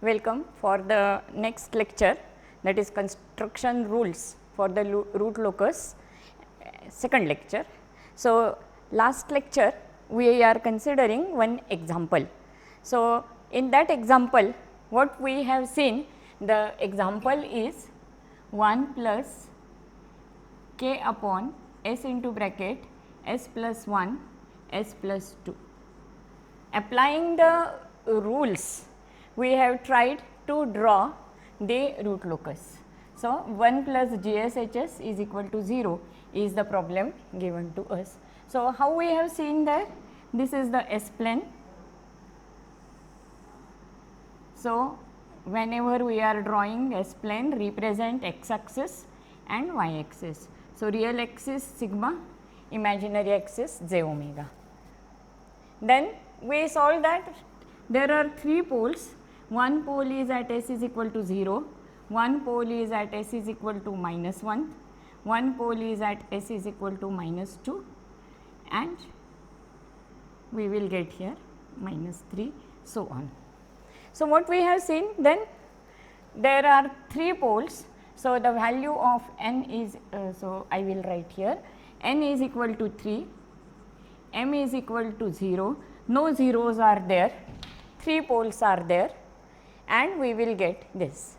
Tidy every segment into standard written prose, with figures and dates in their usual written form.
Welcome for the next lecture, that is construction rules for the root locus, second lecture. So, last lecture we are considering one example. So, in that example what we have seen, the example is 1 plus k upon s into bracket s plus 1 s plus 2. Applying the rules, we have tried to draw the root locus. So, 1 plus GSHS is equal to 0 is the problem given to us. So, how we have seen that? This is the S plane. So, whenever we are drawing S plane, represent x axis and y axis. So, real axis sigma, imaginary axis j omega. Then we solve that there are 3 poles. One pole is at s is equal to 0, one pole is at s is equal to minus 1, one pole is at s is equal to minus 2, and we will get here minus 3, so on. So, what we have seen, then there are 3 poles. So, the value of n is, so I will write here, n is equal to 3, m is equal to 0, no zeros are there, 3 poles are there, and we will get this.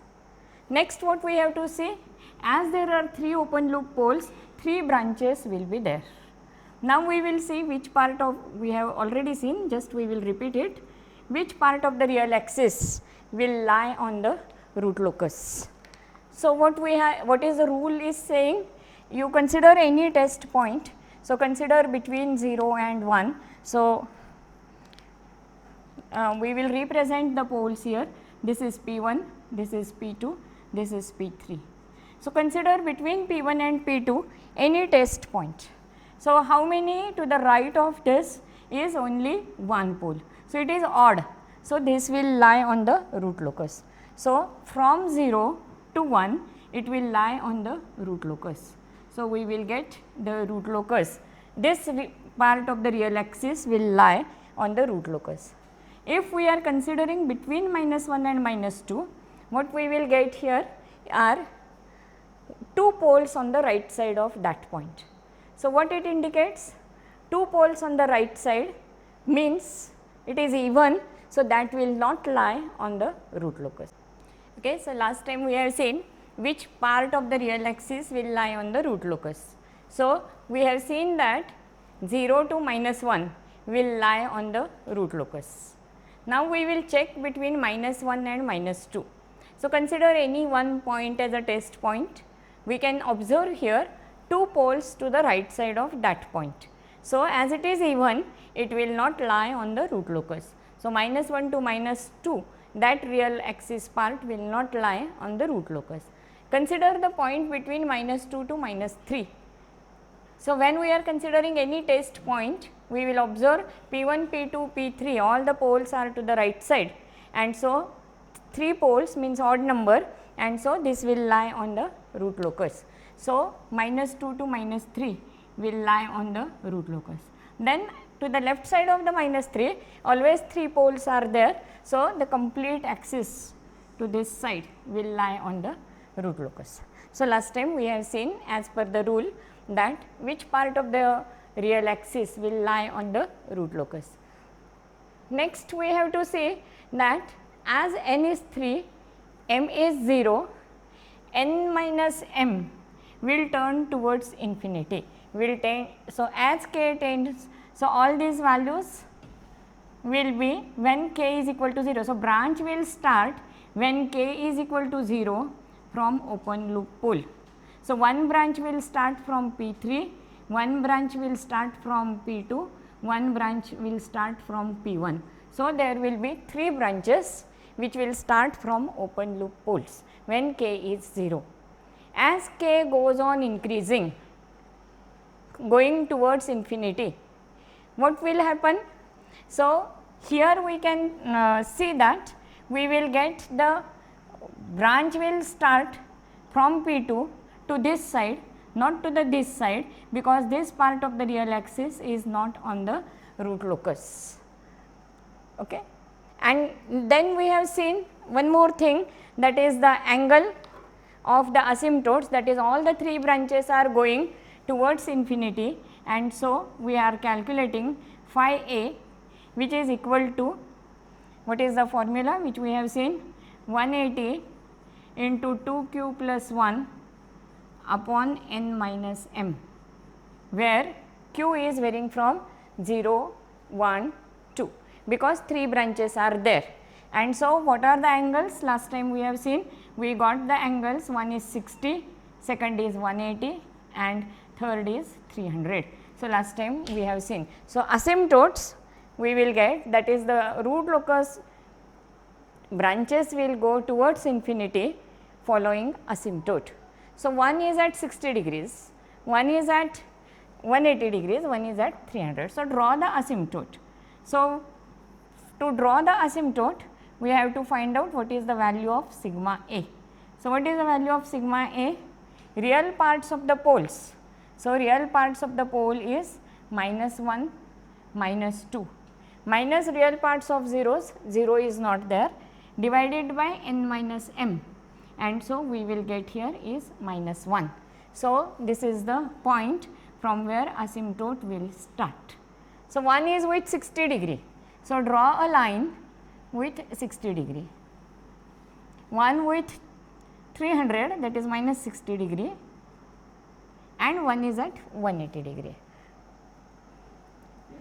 Next, what we have to see, as there are 3 open loop poles, 3 branches will be there. Now, we will see which part of, we have already seen, just we will repeat it, which part of the real axis will lie on the root locus. So, what we have, what is the rule is saying, you consider any test point. So, consider between 0 and 1. So, we will represent the poles here, this is P1, this is P2, this is P3. So, consider between P1 and P2 any test point. So, how many to the right of this is only one pole. So, it is odd. So, this will lie on the root locus. So, from 0 to 1 it will lie on the root locus. So, we will get the root locus. This part of the real axis will lie on the root locus. If we are considering between minus 1 and minus 2, what we will get here are 2 poles on the right side of that point. So, what it indicates? 2 poles on the right side means it is even. So, that will not lie on the root locus. Okay. So, last time we have seen which part of the real axis will lie on the root locus. So, we have seen that 0 to minus 1 will lie on the root locus. Now, we will check between minus 1 and minus 2. So, consider any one point as a test point. We can observe here 2 poles to the right side of that point. So, as it is even, it will not lie on the root locus. So, minus 1 to minus 2, that real axis part will not lie on the root locus. Consider the point between minus 2 to minus 3. So, when we are considering any test point, we will observe P1, P2, P3, all the poles are to the right side, and so 3 poles means odd number, and so this will lie on the root locus. So, minus 2 to minus 3 will lie on the root locus. Then to the left side of the minus 3, always 3 poles are there. So, the complete axis to this side will lie on the root locus. So, last time we have seen as per the rule that which part of the real axis will lie on the root locus. Next, we have to say that as n is 3, m is 0, n minus m will turn towards infinity, will tend. So, as k tends, so all these values will be when k is equal to 0. So, branch will start when k is equal to 0 from open loop pole. So, one branch will start from P3, one branch will start from P2, one branch will start from P1. So, there will be 3 branches which will start from open loop poles when k is 0. As k goes on increasing, going towards infinity, what will happen? So, here we can see that we will get the branch will start from P2 to this side, not to the this side, because this part of the real axis is not on the root locus. Okay. And then we have seen one more thing, that is the angle of the asymptotes, that is all the 3 branches are going towards infinity, and so we are calculating phi a, which is equal to, what is the formula which we have seen, 180 into 2q plus 1 upon n minus m, where q is varying from 0, 1, 2, because 3 branches are there. And so, what are the angles? Last time we have seen, we got the angles, one is 60, second is 180 and third is 300. So, last time we have seen. So, asymptotes we will get, that is the root locus branches will go towards infinity following asymptote. So, one is at 60 degrees, one is at 180 degrees, one is at 300. So, draw the asymptote. So, to draw the asymptote, we have to find out what is the value of sigma a. So, what is the value of sigma a? Real parts of the poles. So, real parts of the pole is -1, -2, minus real parts of zeros, 0 is not there, divided by n minus m, and so we will get here is -1. So, this is the point from where asymptote will start. So, one is with 60 degree. So, draw a line with 60 degree, one with 300, that is minus 60 degree, and one is at 180 degree.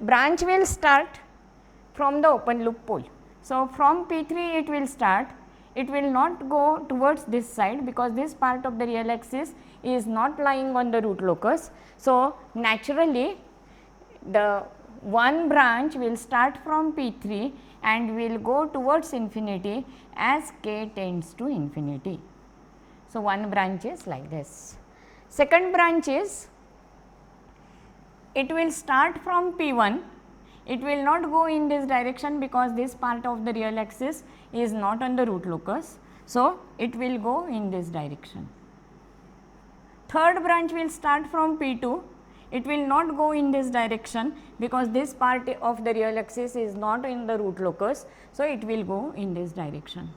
Branch will start from the open loop pole. So, from P3 it will start, it will not go towards this side, because this part of the real axis is not lying on the root locus. So, naturally the one branch will start from P3 and will go towards infinity as k tends to infinity. So, one branch is like this. Second branch is, it will start from P1, it will not go in this direction because this part of the real axis is not on the root locus. So, it will go in this direction. Third branch will start from P2, it will not go in this direction because this part of the real axis is not in the root locus. So, it will go in this direction.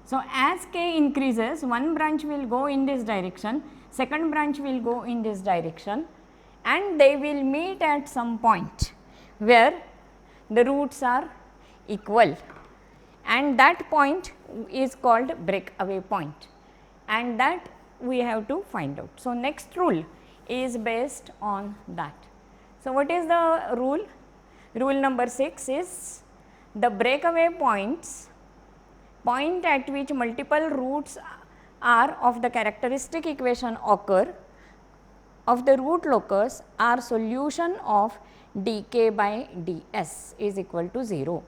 So, as k increases, one branch will go in this direction, second branch will go in this direction, and they will meet at some point where the roots are equal, and that point is called breakaway point, and that we have to find out. So, next rule is based on that. So, what is the rule? Rule number 6 is the breakaway points, point at which multiple roots are of the characteristic equation occur of the root locus are solution of dk by ds is equal to 0.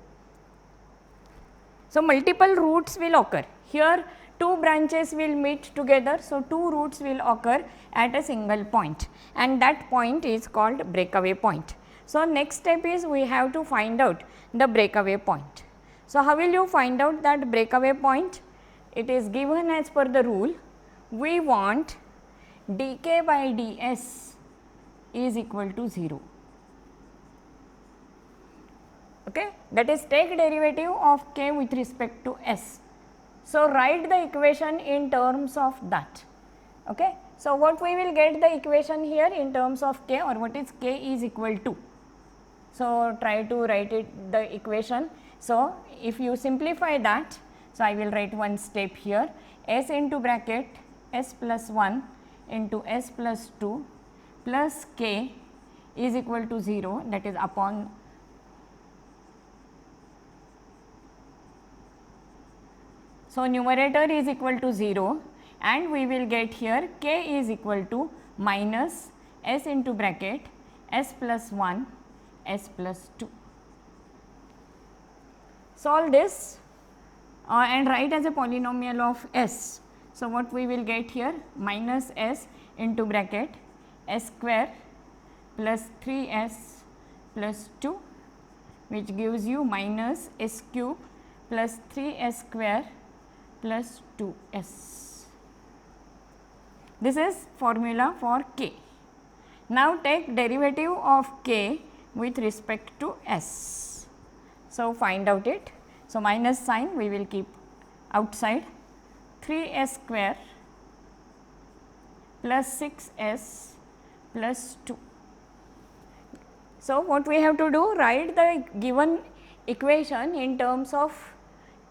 So, multiple roots will occur. Here 2 branches will meet together. So, 2 roots will occur at a single point, and that point is called breakaway point. So, next step is we have to find out the breakaway point. So, how will you find out that breakaway point? It is given as per the rule, we want dk by ds is equal to 0. Okay? That is, take derivative of k with respect to s. So, write the equation in terms of that. Okay? So, what we will get the equation here in terms of k, or what is k is equal to. So, try to write it the equation. So, if you simplify that, so I will write one step here, s into bracket s plus 1 into s plus 2 plus k is equal to 0, that is upon . So, numerator is equal to 0, and we will get here k is equal to minus s into bracket s plus 1 s plus 2. Solve this and write as a polynomial of s. So, what we will get here, minus s into bracket s square plus 3s plus 2, which gives you minus s cube plus 3s square plus 2s. This is formula for k. Now, take derivative of k with respect to s. So, find out it. So, minus sign we will keep outside 3s square plus 6s plus 2. So, what we have to do, write the given equation in terms of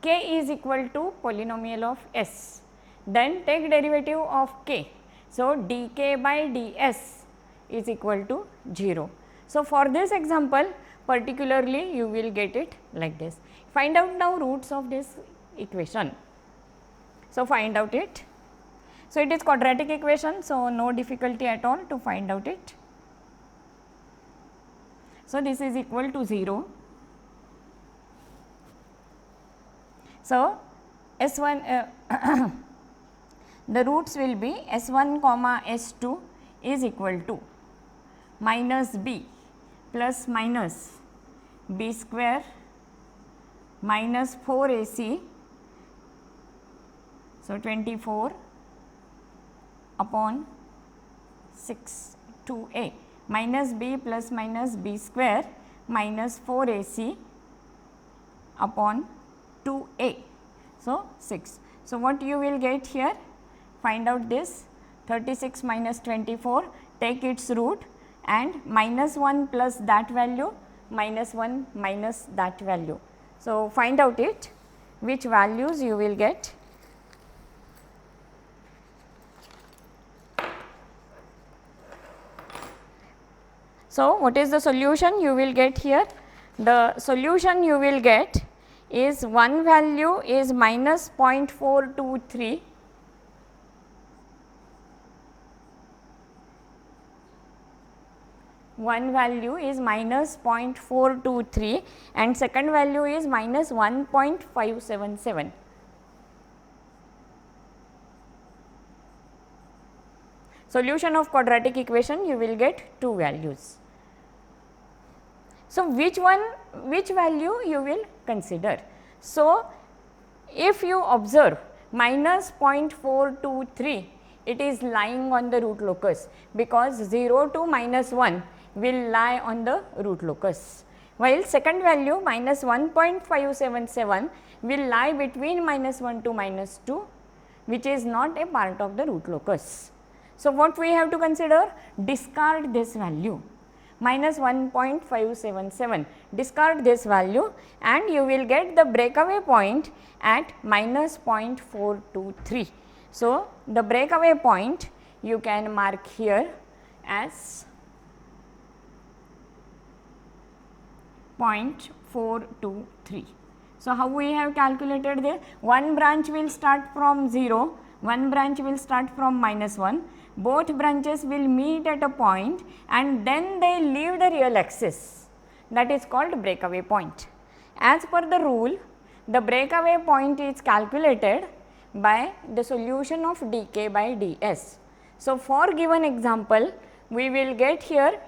k is equal to polynomial of s, then take derivative of k. So, dk by ds is equal to 0. So, for this example particularly you will get it like this. Find out now roots of this equation. So, find out it. So, it is quadratic equation. So, no difficulty at all to find out it. So, this is equal to 0. So, S1 the roots will be S1 comma S2 is equal to minus b plus minus b square minus 4 AC. So, 24 upon 6 2a minus b plus minus b square minus 4 AC upon 2a. So, 6. So, what you will get here? Find out this 36 minus 24, take its root and minus 1 plus that value, minus 1 minus that value. So, find out it, which values you will get. So, what is the solution you will get here? The solution you will get is one value is minus 0.423, one value is minus 0.423 and second value is minus 1.577. Solution of quadratic equation you will get two values. So, which value you will consider? So, if you observe minus 0.423, it is lying on the root locus, because 0 to minus 1 will lie on the root locus, while second value minus 1.577 will lie between minus 1 to minus 2, which is not a part of the root locus. So, what we have to consider? Discard this value minus 1.577, discard this value and you will get the breakaway point at minus 0.423. So, the breakaway point you can mark here as 0.423. So, how we have calculated there? One branch will start from 0, one branch will start from minus 1. Both branches will meet at a point and then they leave the real axis, that is called breakaway point. As per the rule, the breakaway point is calculated by the solution of dk by ds. So, for given example, we will get here,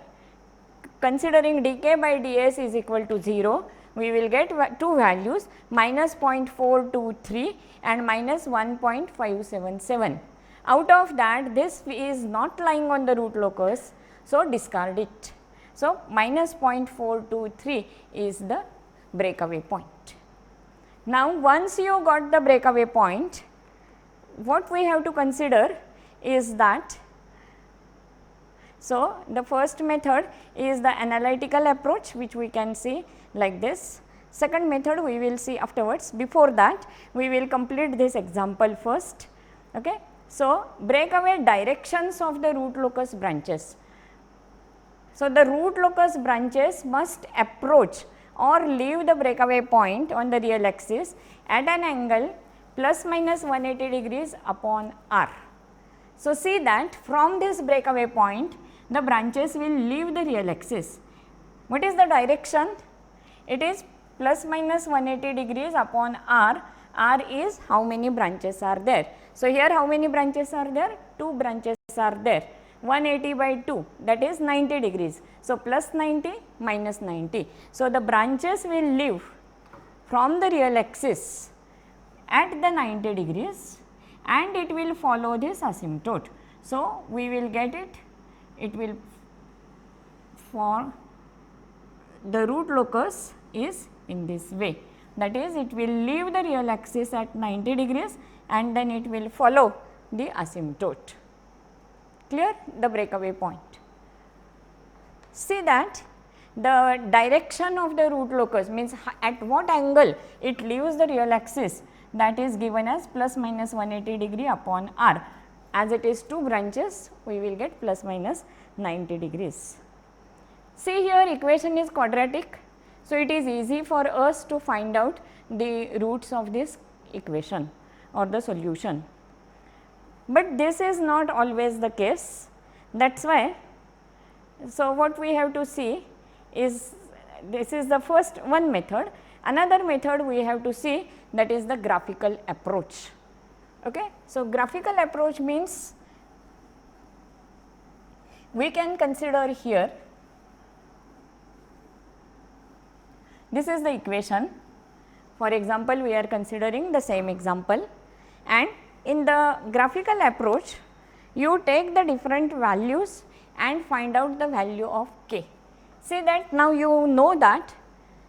considering dk by ds is equal to 0, we will get two values minus 0.423 and minus 1.577. Out of that, this is not lying on the root locus, so discard it. So, minus 0.423 is the breakaway point. Now, once you got the breakaway point, what we have to consider is that, so the first method is the analytical approach, which we can see like this. Second method we will see afterwards. Before that, we will complete this example first. Okay. So, breakaway directions of the root locus branches. So, the root locus branches must approach or leave the breakaway point on the real axis at an angle plus minus 180 degrees upon r. So, see that from this breakaway point the branches will leave the real axis. What is the direction? It is plus minus 180 degrees upon r. R is how many branches are there. So, here how many branches are there? 2 branches are there. 180 by 2, that is 90 degrees. So, plus 90 minus 90. So, the branches will leave from the real axis at the 90 degrees and it will follow this asymptote. So, we will get it will for the root locus is in this way. that is it will leave the real axis at 90 degrees and then it will follow the asymptote. Clear? The breakaway point. See that the direction of the root locus means at what angle it leaves the real axis, that is given as plus minus 180 degree upon r. As it is 2 branches, we will get plus minus 90 degrees. See here equation is quadratic. So, it is easy for us to find out the roots of this equation or the solution. But this is not always the case, that is why. So, what we have to see is this is the first one method. Another method we have to see, that is the graphical approach. Okay. So, graphical approach means we can consider here, this is the equation. For example, we are considering the same example, and in the graphical approach you take the different values and find out the value of k. See that now you know that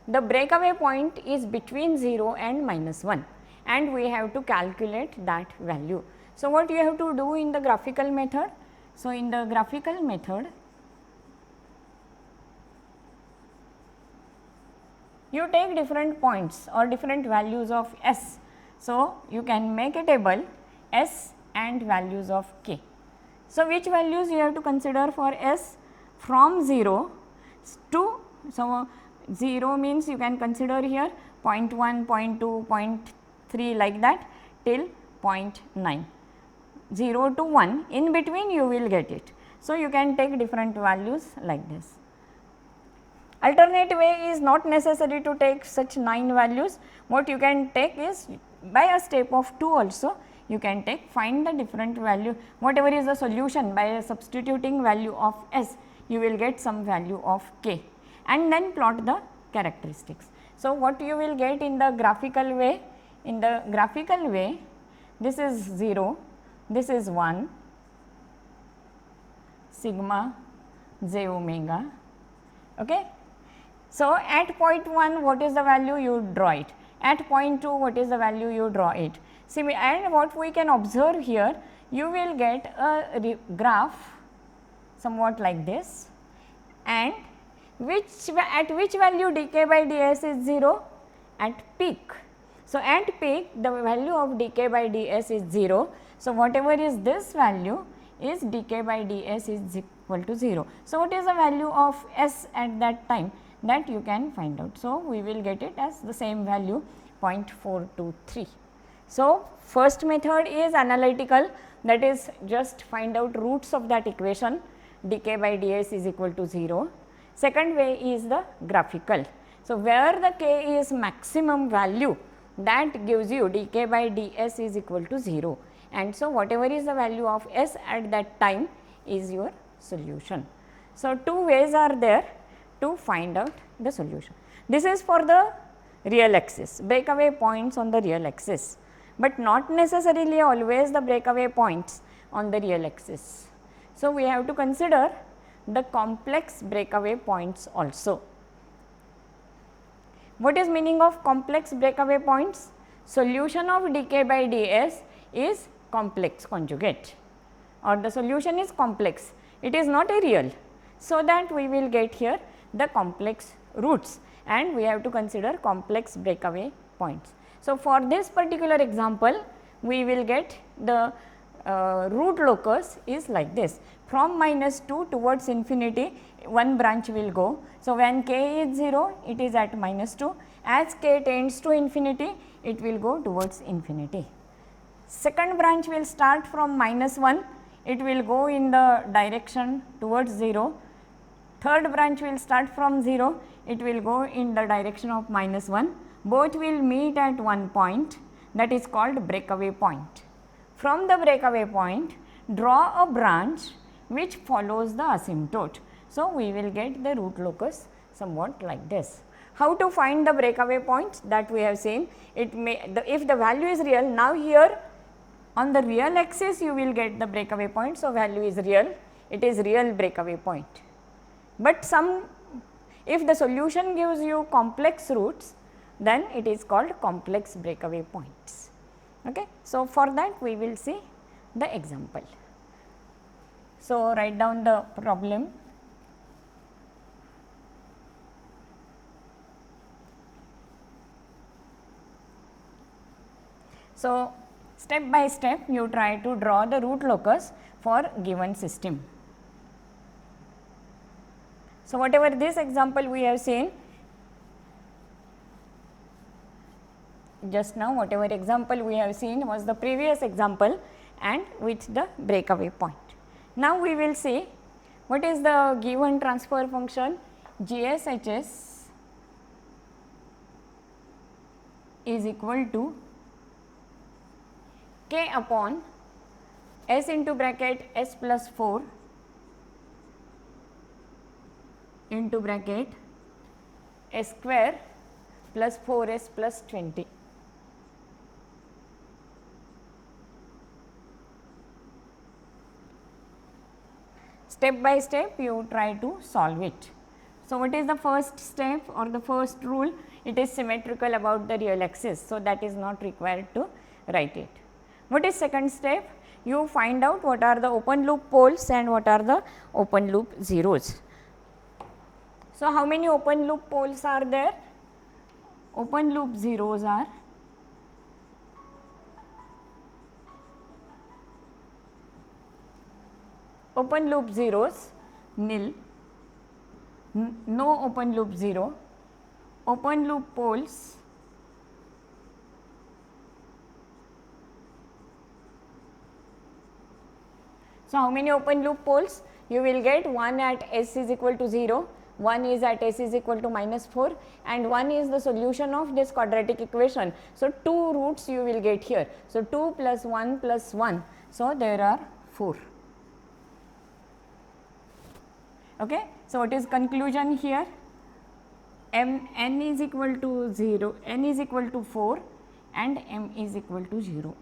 the breakaway point is between 0 and minus 1 and we have to calculate that value. So, what you have to do in the graphical method? So, in the graphical method you take different points or different values of s. So, you can make a table s and values of k. So, which values you have to consider for s? From 0 to, so 0 means you can consider here 0.1, 0.2, 0.3 like that till 0.9, 0 to 1 in between you will get it. So, you can take different values like this. Alternate way is not necessary to take such 9 values. What you can take is by a step of 2 also you can take, find the different value, whatever is the solution, by substituting value of s you will get some value of k and then plot the characteristics. So, what you will get in the graphical way? In the graphical way, this is 0, this is 1, sigma j omega. Okay. So, at point 1 what is the value, you draw it, at point 2 what is the value, you draw it. See, and what we can observe here, you will get a graph somewhat like this, and at which value dk by ds is 0? At peak. So, at peak the value of dk by ds is 0. So, whatever is this value is dk by ds is equal to 0. So, what is the value of s at that time, that you can find out. So, we will get it as the same value 0.423. So, first method is analytical, that is just find out roots of that equation, dk by ds is equal to 0. Second way is the graphical. So, where the k is maximum value, that gives you dk by ds is equal to 0, and so whatever is the value of s at that time is your solution. So, 2 ways are there to find out the solution. This is for the real axis, breakaway points on the real axis, but not necessarily always the breakaway points on the real axis. So, we have to consider the complex breakaway points also. What is meaning of complex breakaway points? Solution of dk by ds is complex conjugate, or the solution is complex, it is not a real. So, that we will get here the complex roots and we have to consider complex breakaway points. So, for this particular example we will get the root locus is like this, from minus 2 towards infinity one branch will go. So, when k is 0 it is at minus 2, as k tends to infinity it will go towards infinity. Second branch will start from minus 1, it will go in the direction towards 0. Third branch will start from 0, it will go in the direction of minus 1, both will meet at one point, that is called breakaway point. From the breakaway point draw a branch which follows the asymptote. So, we will get the root locus somewhat like this. How to find the breakaway points, that we have seen, it may if the value is real, now here on the real axis you will get the breakaway point. So, value is real, it is real breakaway point. But if the solution gives you complex roots, then it is called complex breakaway points. Okay. So, for that we will see the example. So, write down the problem. So, step by step you try to draw the root locus for given system. So, whatever this example we have seen just now, whatever example we have seen was the previous example and with the breakaway point. Now, we will see what is the given transfer function GSHS is equal to k upon s into bracket s plus 4 into bracket s square plus 4s plus 20. Step by step you try to solve it. So, what is the first step or the first rule? It is symmetrical about the real axis. So, that is not required to write it. What is second step? You find out what are the open loop poles and what are the open loop zeros. So, how many open loop poles are there? Open loop zeros are open loop zeros nil, no open loop 0, open loop poles so how many open loop poles? You will get one at s is equal to 0, one is at s is equal to minus 4 and one is the solution of this quadratic equation. So, 2 roots you will get here. So, 2 plus 1 plus 1. So, there are 4. Okay. So, what is conclusion here? N is equal to 0, n is equal to 4 and m is equal to 0.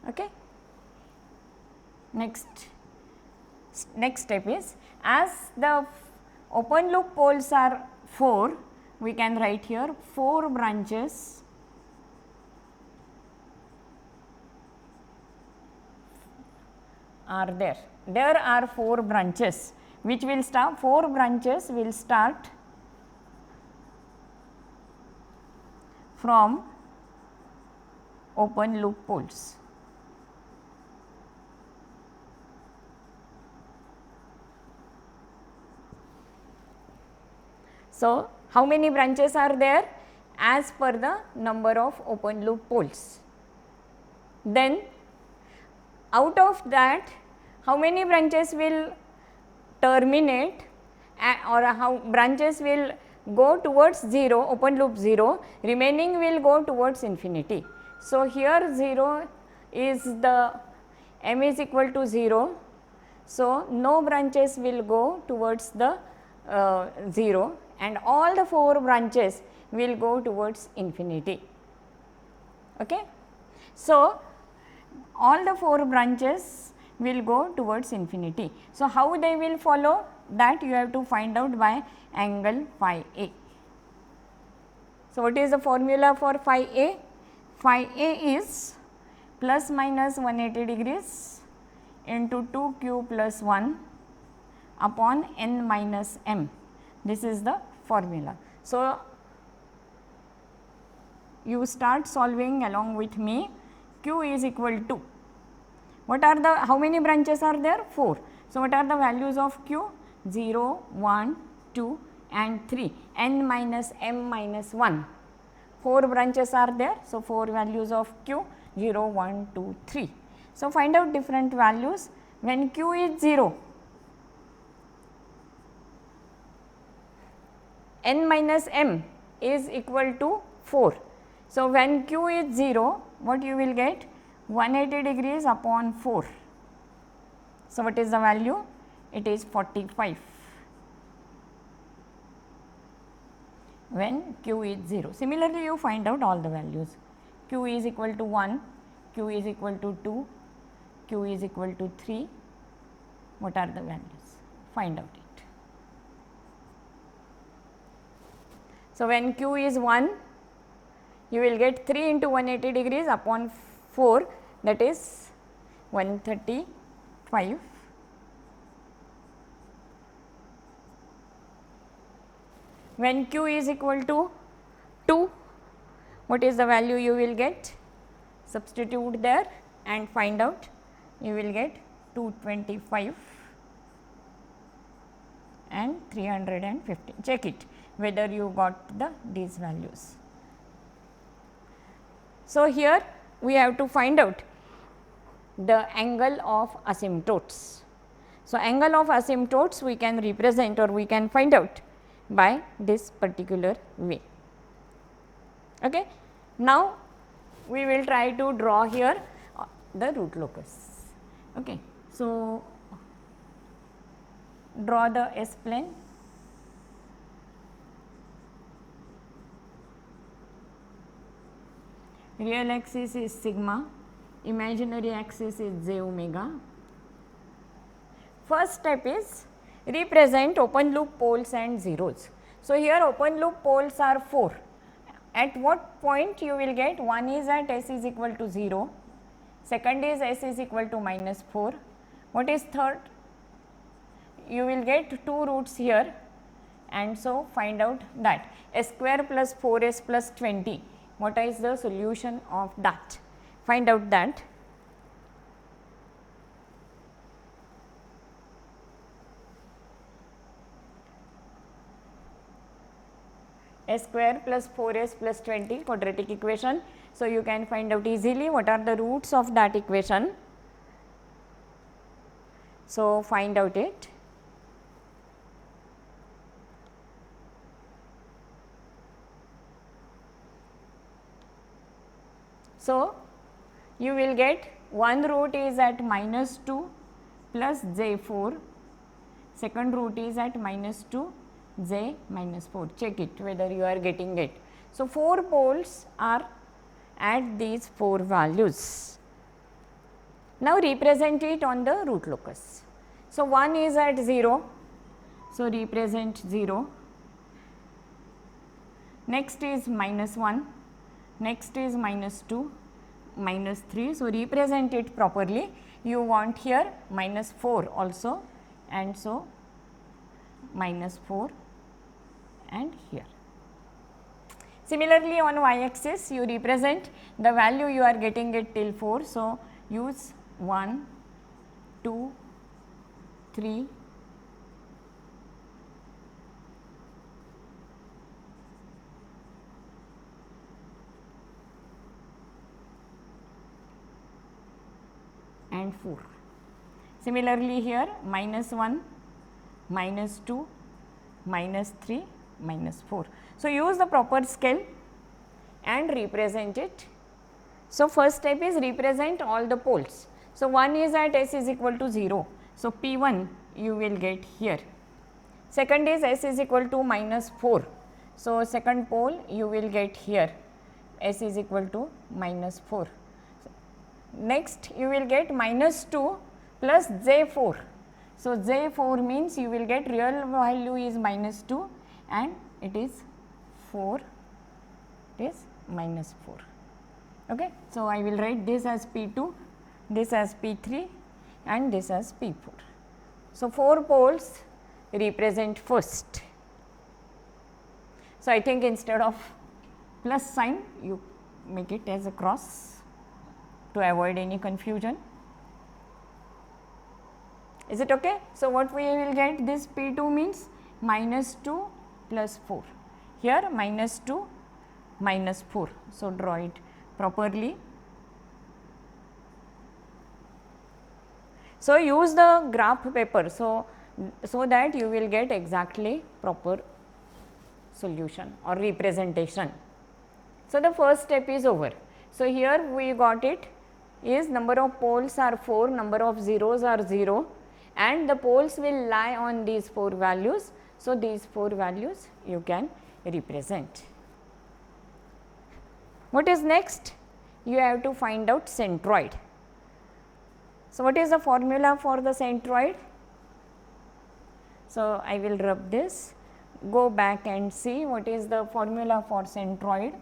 Okay. Next step is, as the open loop poles are 4, we can write here 4 branches are there. There are 4 branches which will start, 4 branches will start from open loop poles. So, how many branches are there? As per the number of open loop poles. Then out of that, how many branches will terminate or how branches will go towards 0, open loop 0, remaining will go towards infinity. So, here 0 is the m is equal to 0. So, no branches will go towards the 0 and all the 4 branches will go towards infinity. Okay. So, all the 4 branches will go towards infinity. So, how they will follow, that you have to find out by angle phi a. So, what is the formula for phi a? Phi a is plus minus 180 degrees into 2q plus 1 upon n minus m. This is the formula. So, you start solving along with me. Q is equal to, what are the, how many branches are there? 4. So, what are the values of Q? 0, 1, 2 and 3, n minus m minus 1. 4 branches are there. So, 4 values of Q, 0, 1, 2, 3. So, find out different values when Q is 0. N minus m is equal to 4. So, when Q is 0, what you will get? 180 degrees upon 4. So, what is the value? It is 45 when Q is 0. Similarly, you find out all the values. Q is equal to 1, Q is equal to 2, Q is equal to 3. What are the values? Find out it. So, when q is 1, you will get 3 into 180 degrees upon 4, that is 135. When q is equal to 2, what is the value you will get? Substitute there and find out, you will get 225 and 350. Check it whether you got these values. So, here we have to find out the angle of asymptotes. So, angle of asymptotes we can represent or we can find out by this particular way. Okay. Now, we will try to draw here the root locus. Okay. So, draw the S plane. Real axis is sigma, imaginary axis is j omega. First step is represent open loop poles and zeros. So, here open loop poles are 4. At what point you will get? One is at s is equal to 0, second is s is equal to minus 4. What is third? You will get 2 roots here, and so find out that s square plus 4s plus 20. What is the solution of that? Find out that. S square plus 4s plus 20 quadratic equation. So, you can find out easily what are the roots of that equation. So, find out it. So, you will get one root is at minus 2 plus j 4, second root is at minus 2 j minus 4. Check it whether you are getting it. So, 4 poles are at these 4 values. Now, represent it on the root locus. So, 1 is at 0. So, represent 0. Next is minus 1. Next is minus 2, minus 3. So, represent it properly. You want here minus 4 also, and so minus 4 and here. Similarly, on y axis you represent the value you are getting it till 4. So, use 1, 2, 3, and 4. Similarly, here minus 1, minus 2, minus 3, minus 4. So, use the proper scale and represent it. So, first step is represent all the poles. So, 1 is at s is equal to 0. So, P1 you will get here. Second is s is equal to minus 4. So, second pole you will get here, s is equal to minus 4. Next you will get minus 2 plus j 4. So, j 4 means you will get real value is minus 2 and it is 4, it is minus 4. Okay. So, I will write this as P2, this as P3 and this as P4. So, 4 poles represent first. So, I think instead of plus sign you make it as a cross to avoid any confusion. Is it okay? So, what we will get, this P2 means minus 2 plus 4, here minus 2 minus 4. So, draw it properly. So, use the graph paper, so that you will get exactly proper solution or representation. So, the first step is over. So, here we got it is number of poles are 4, number of zeros are 0 and the poles will lie on these 4 values. So, these 4 values you can represent. What is next? You have to find out centroid. So, what is the formula for the centroid? So, I will rub this go back and see what is the formula for centroid.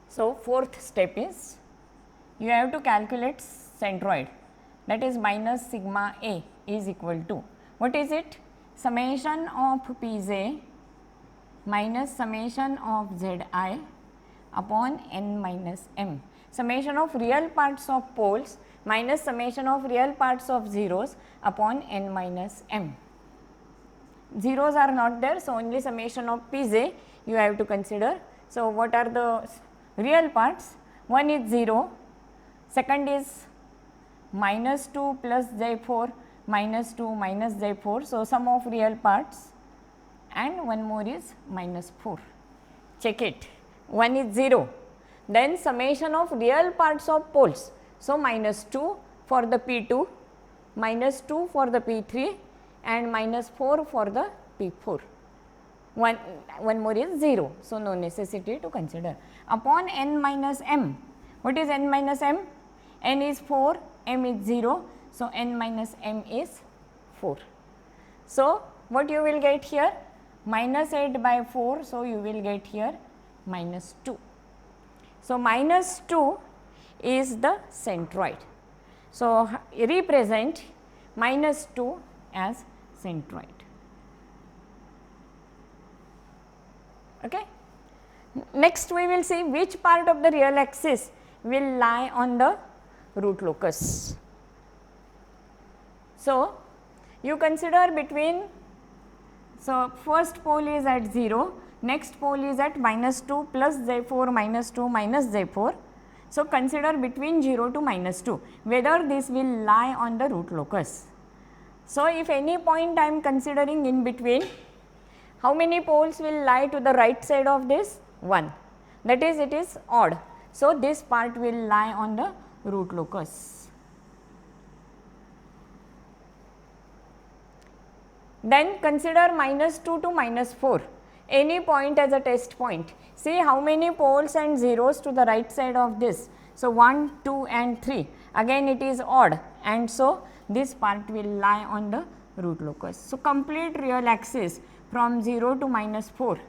So, fourth step is you have to calculate centroid, that is minus sigma A is equal to, what is it? Summation of Pj minus summation of Zi upon n minus m, summation of real parts of poles minus summation of real parts of zeros upon n minus m. Zeros are not there, so only summation of Pj you have to consider. So, what are the real parts? One is 0, second is minus 2 plus J4 minus 2 minus J4. So, sum of real parts, and one more is minus 4. Check it, one is 0, then summation of real parts of poles. So, minus 2 for the P2, minus 2 for the P3 and minus 4 for the P4. One more is 0. So, no necessity to consider. Upon n minus m, what is n minus m? N is 4, m is 0. So, n minus m is 4. So, what you will get here? Minus 8 by 4. So, you will get here minus 2. So, minus 2 is the centroid. So, represent minus 2 as centroid. Okay. Next, we will see which part of the real axis will lie on the root locus. So, you consider between, so first pole is at 0, next pole is at minus 2 plus J4 minus 2 minus J4. So, consider between 0 to minus 2 whether this will lie on the root locus. So, if any point I am considering in between, how many poles will lie to the right side of this? 1, that is it is odd. So, this part will lie on the root locus. Then consider minus 2 to minus 4, any point as a test point. See how many poles and zeros to the right side of this. So, 1, 2 and 3, again it is odd, and so this part will lie on the root locus. So, complete real axis from 0 to minus 4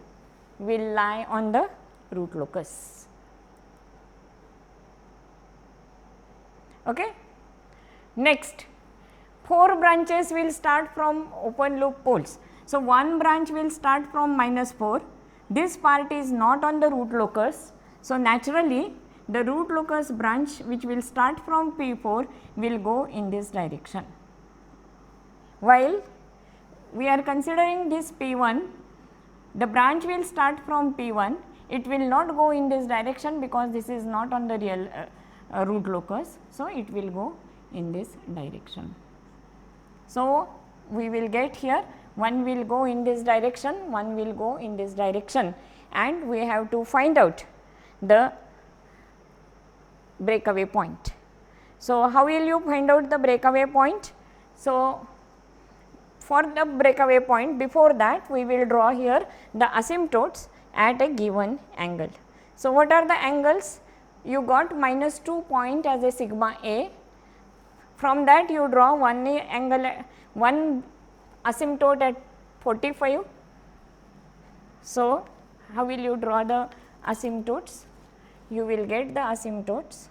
will lie on the root locus. Okay. Next, 4 branches will start from open loop poles. So, one branch will start from minus 4, this part is not on the root locus. So, naturally the root locus branch which will start from P4 will go in this direction, while we are considering this P1, the branch will start from P1, it will not go in this direction because this is not on the real root locus. So, it will go in this direction. So, we will get here one will go in this direction, one will go in this direction, and we have to find out the breakaway point. So, how will you find out the breakaway point? So, for the breakaway point, before that we will draw here the asymptotes at a given angle. So, what are the angles? You got minus 2 point as a sigma A, from that you draw one angle, one asymptote at 45. So, how will you draw the asymptotes? You will get the asymptotes.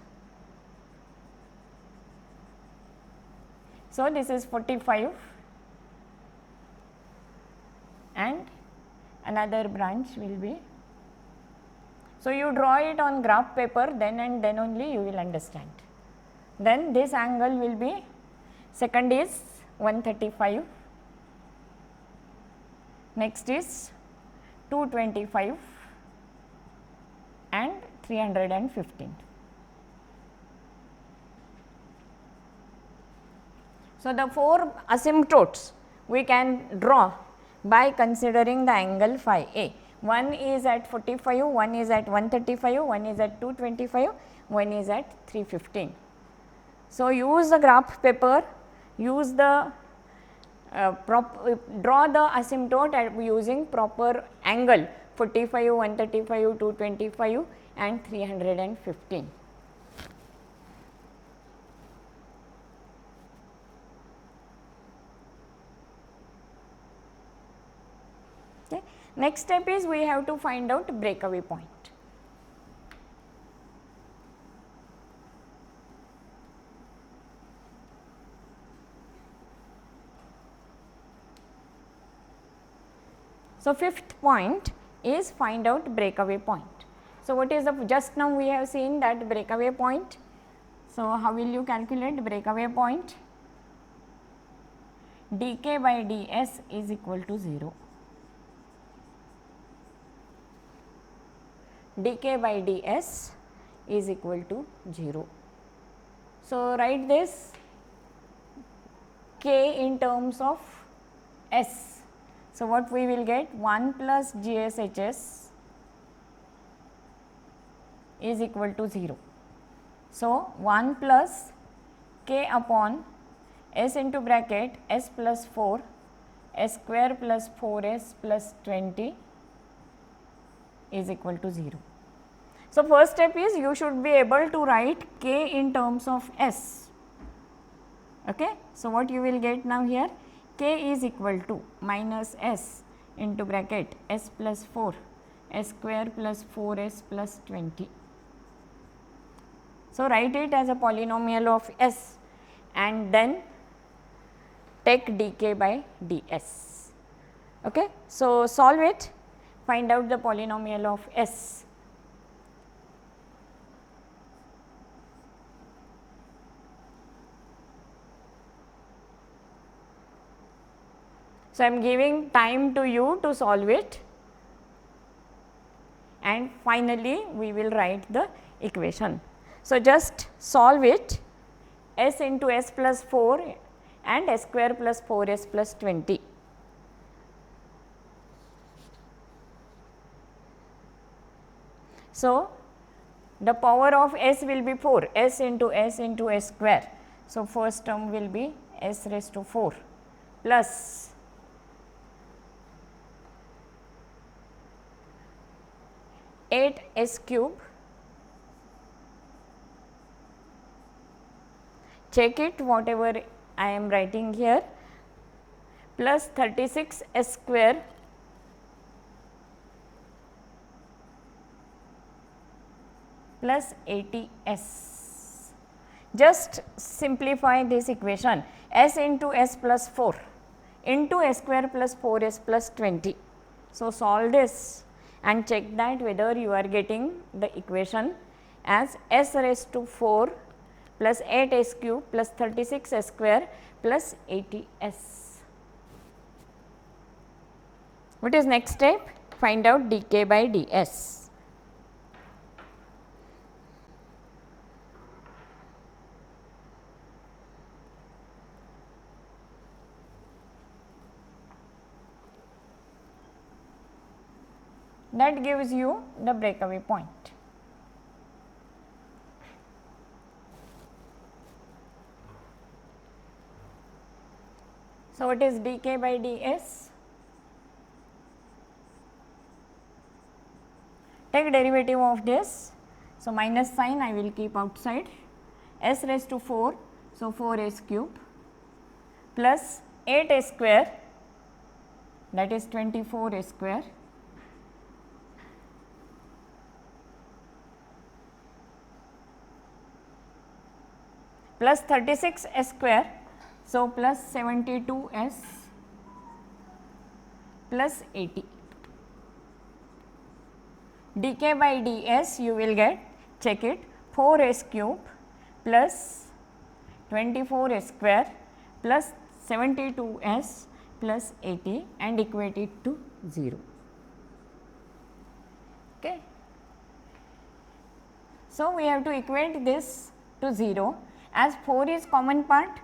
So, this is 45 and another branch will be. So, you draw it on graph paper, then and then only you will understand. Then this angle will be, second is 135, next is 225 and 315. So, the 4 asymptotes we can draw by considering the angle phi A. One is at 45, one is at 135, one is at 225, one is at 315. So, use the graph paper, use the draw the asymptote at using proper angle 45, 135, 225 and 315. Next step is we have to find out breakaway point. So, fifth point is find out breakaway point. So, what is the, just now we have seen that breakaway point. So, how will you calculate breakaway point? dk by ds is equal to 0. dk by ds is equal to 0. So, write this k in terms of s. So, what we will get 1 plus GSHS is equal to 0. So, 1 plus k upon s into bracket s plus 4 s square plus 4s plus 20 is equal to 0. So, first step is you should be able to write k in terms of s. Okay. So, what you will get now here, k is equal to minus s into bracket s plus 4 s square plus 4s plus 20. So, write it as a polynomial of s and then take dk by ds. Okay. So, solve it, find out the polynomial of s. So, I am giving time to you to solve it and finally, we will write the equation. So, just solve it, s into s plus 4 and s square plus 4s plus 20. So, the power of s will be 4, s into s square. So, first term will be s raised to 4 plus 8 s cube, check it whatever I am writing here, plus 36 s square plus 80 s. Just simplify this equation, s into s plus 4 into s square plus 4s plus 20. So, solve this and check that whether you are getting the equation as s raised to 4 plus 8 s cube plus 36 s square plus 80 s. What is next step? Find out dk by ds. That gives you the breakaway point. So, what is dk by ds? Take derivative of this. So, minus sign I will keep outside, s raised to 4. So, 4 s cube plus 8 s square, that is 24 s square plus 36 s square. So, plus 72 s plus 80. dk by ds you will get, check it, 4 s cube plus 24 s square plus 72 s plus 80 and equate it to 0. Okay. So, we have to equate this to 0 as 4 is common part.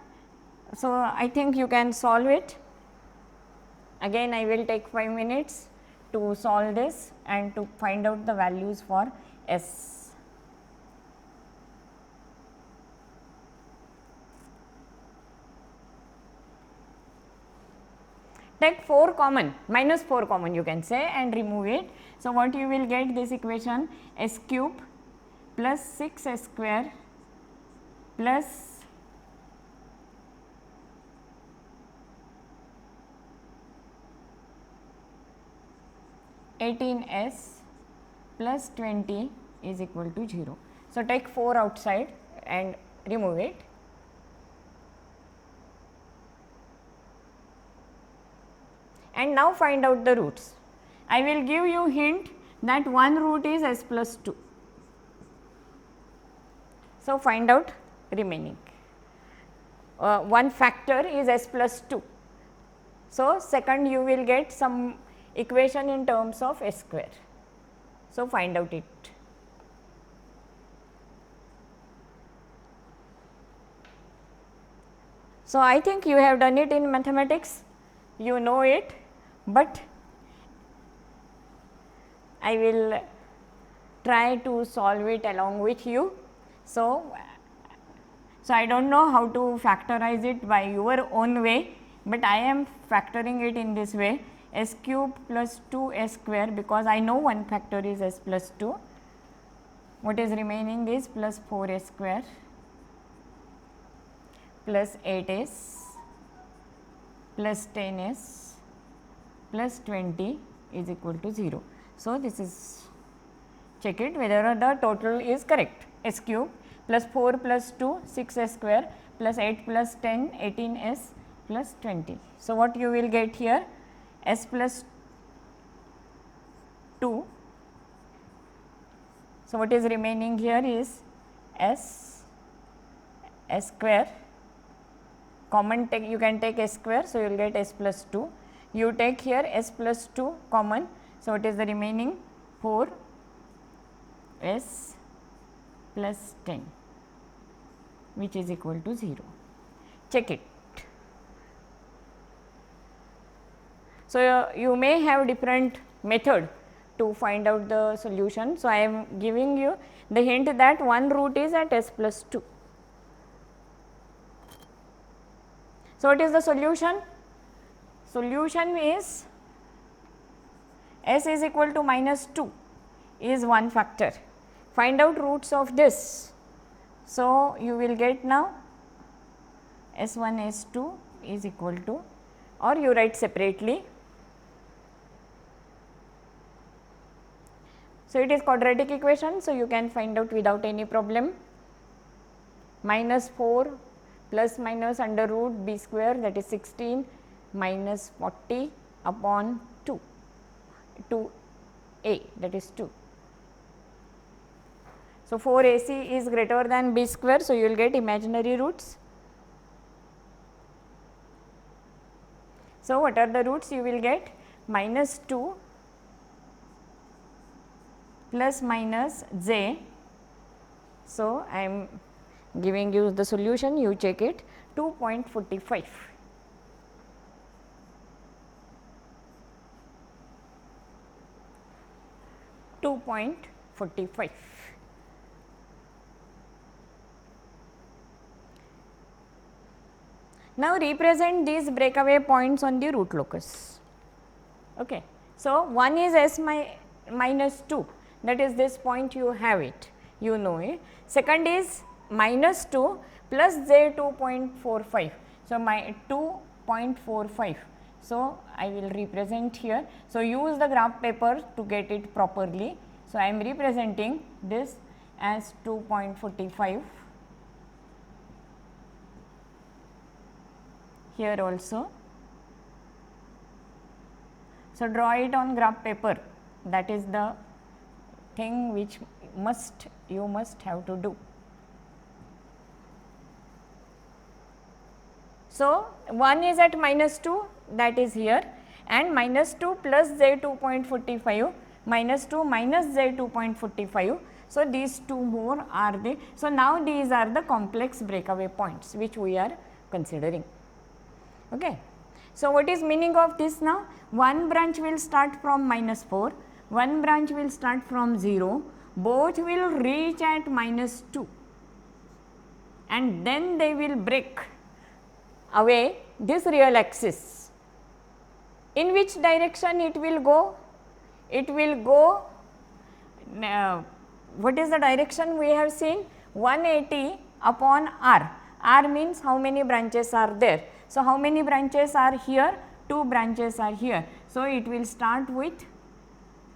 So, I think you can solve it. Again I will take 5 minutes to solve this and to find out the values for s. Take 4 common, minus 4 common you can say and remove it. So, what you will get this equation, s cube plus 6 s square plus 18s plus 20 is equal to 0. So, take 4 outside and remove it. And now find out the roots. I will give you hint that one root is s plus 2. So, find out remaining. One factor is s plus 2. So, second you will get some equation in terms of s square. So, find out it. So, I think you have done it in mathematics, you know it, but I will try to solve it along with you. So, I do not know how to factorize it by your own way, but I am factoring it in this way, s cube plus 2 s square, because I know one factor is s plus 2. What is remaining is plus 4 s square plus 8 s plus 10 s plus 20 is equal to 0. So, this is, check it whether the total is correct, s cube plus 4 plus 2 6 s square plus 8 plus 10 18 s plus 20. So, what you will get here, s plus 2. So, what is remaining here is s square, common take, you can take s square. So, you will get s plus 2, you take here s plus 2 common. So, it is the remaining 4 s plus 10, which is equal to 0. Check it. So, you may have different method to find out the solution. So, I am giving you the hint that one root is at s plus 2. So, what is the solution? Solution is s is equal to minus 2 is one factor. Find out roots of this. So, you will get now s1 s2 is equal to, or you write separately. So, it is quadratic equation. So, you can find out without any problem. Minus 4 plus minus under root b square, that is 16 minus 40 upon 2, 2a, that is 2. So, 4 ac is greater than b square. So, you will get imaginary roots. So, what are the roots? You will get minus 2 plus minus j. So, I am giving you the solution, you check it, 2.45. Now, represent these breakaway points on the root locus. Okay. So, one is s minus 2, that is this point, you have it, you know it. Second is minus 2 plus j 2.45. So, my 2.45. So, I will represent here. So, use the graph paper to get it properly. So, I am representing this as 2.45 here also. So, draw it on graph paper, that is the thing which you must have to do. So, 1 is at minus 2, that is here, and minus 2 plus j 2.45 minus 2 minus j 2.45. So, these two more are the, so now these are the complex breakaway points which we are considering. Okay. So, what is meaning of this now? One branch will start from minus 4, one branch will start from 0, both will reach at minus 2 and then they will break away this real axis. In which direction it will go? It will go, what is the direction we have seen? 180 upon r. R means how many branches are there. So, how many branches are here? 2 branches are here. So, it will start with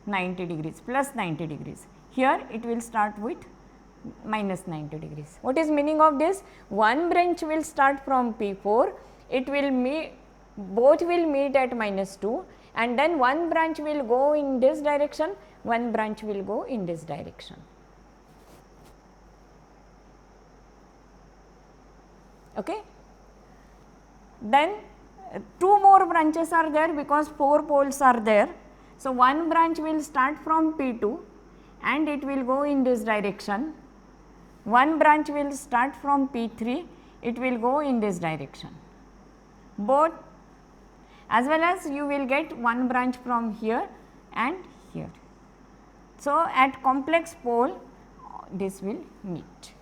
90 degrees plus 90 degrees. Here it will start with minus 90 degrees. What is meaning of this? One branch will start from P4, it will meet, both will meet at minus 2, and then one branch will go in this direction, one branch will go in this direction. Okay. Then two more branches are there because 4 poles are there. So, one branch will start from P2 and it will go in this direction. One branch will start from P3, it will go in this direction. Both, as well as you will get one branch from here and here. So, at complex pole this will meet.